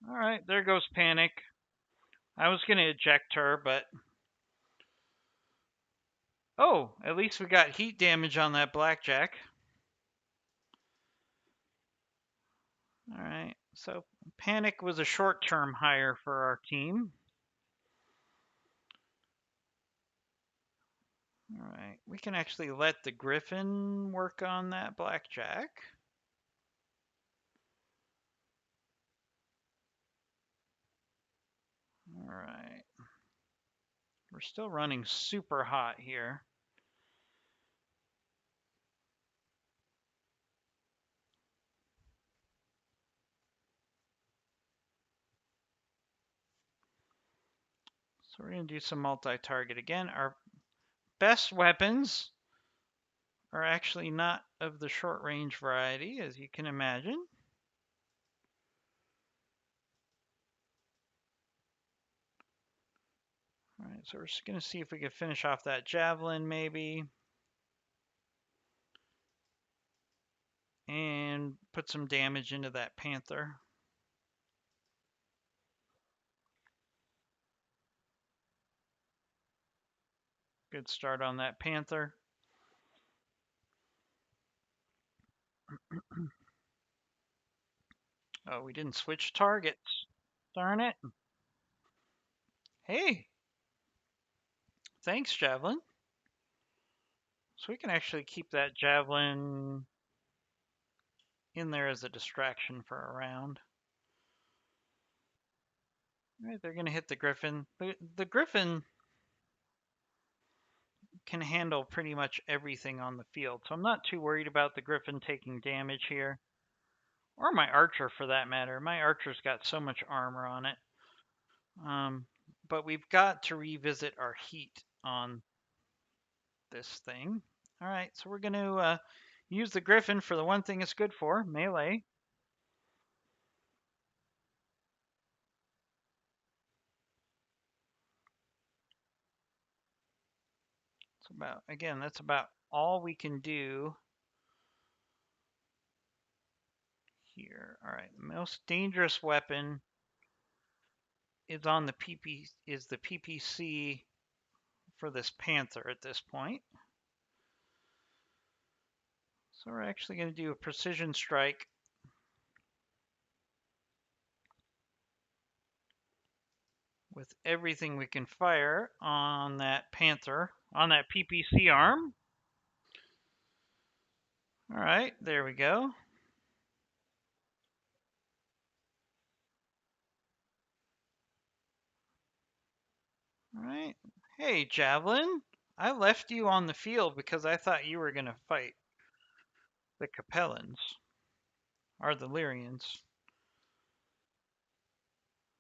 All right, there goes Panic. I was going to eject her, but oh, at least we got heat damage on that blackjack. All right, so Panic was a short-term hire for our team. All right, we can actually let the Griffin work on that blackjack. All right. We're still running super hot here. So we're going to do some multi-target again. Our best weapons are actually not of the short range variety, as you can imagine. All right, so we're just going to see if we can finish off that javelin maybe. And put some damage into that panther. Good start on that panther. Oh, we didn't switch targets. Darn it. Hey, thanks, javelin. So we can actually keep that javelin in there as a distraction for a round. All right, they're going to hit the griffin. The griffin can handle pretty much everything on the field, so I'm not too worried about the griffin taking damage here. Or my archer, for that matter. My archer's got so much armor on it. But we've got to revisit our heat on this thing. All right, so we're going to use the griffin for the one thing it's good for, melee. It's about, again, that's about all we can do here. All right, the most dangerous weapon is on the PPC for this panther at this point. So we're actually going to do a precision strike with everything we can fire on that panther, on that PPC arm. All right, there we go. All right. Hey, Javelin. I left you on the field because I thought you were going to fight the Capellans or the Lyrians.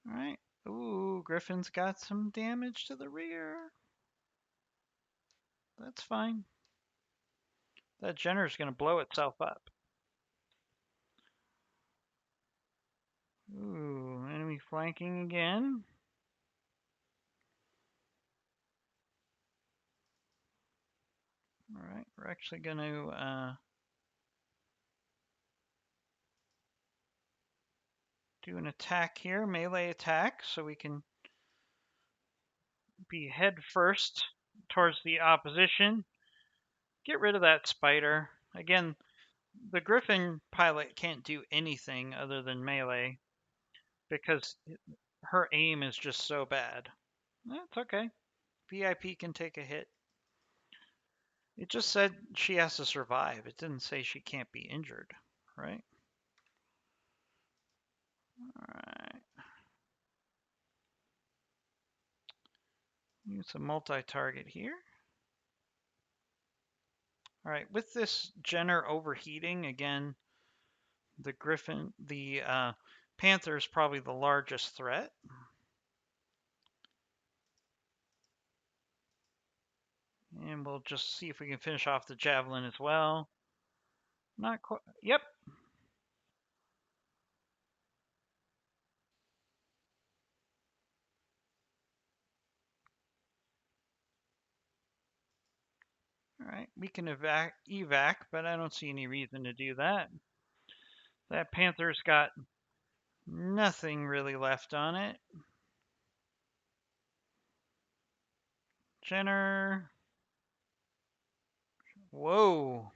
All right. Ooh, Griffin's got some damage to the rear. That's fine. That Jenner's going to blow itself up. Ooh, enemy flanking again. All right, we're actually going to do an attack here, melee attack, so we can be head first towards the opposition. Get rid of that spider. Again, the Griffin pilot can't do anything other than melee because her aim is just so bad. That's okay. VIP can take a hit. It just said she has to survive. It didn't say she can't be injured, right? All right. Use a multi-target here. All right, with this Jenner overheating, again, the Griffin, the Panther is probably the largest threat. And we'll just see if we can finish off the Javelin as well. Not quite. Yep. All right, we can evac, but I don't see any reason to do that. That Panther's got nothing really left on it. Jenner. Whoa.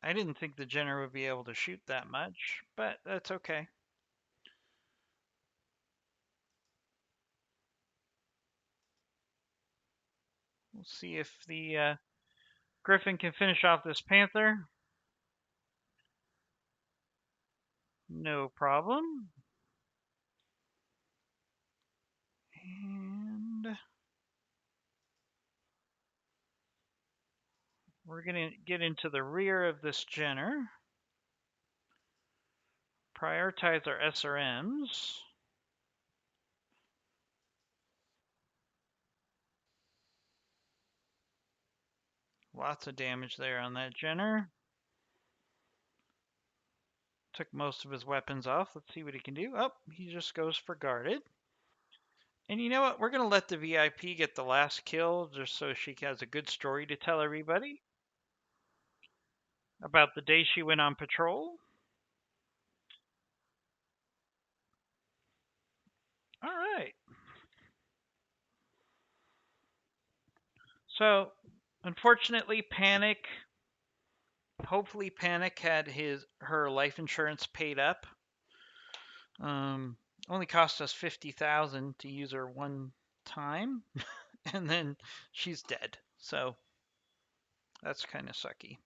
I didn't think the Jenner would be able to shoot that much, but that's okay. We'll see if the Griffin can finish off this Panther. No problem. And we're going to get into the rear of this Jenner. Prioritize our SRMs. Lots of damage there on that Jenner. Took most of his weapons off. Let's see what he can do. Oh, he just goes for guarded. And you know what? We're going to let the VIP get the last kill just so she has a good story to tell everybody about the day she went on patrol. All right. So, unfortunately, hopefully Panic had her life insurance paid up. Only cost us 50,000 to use her one time, and then she's dead. So that's kind of sucky.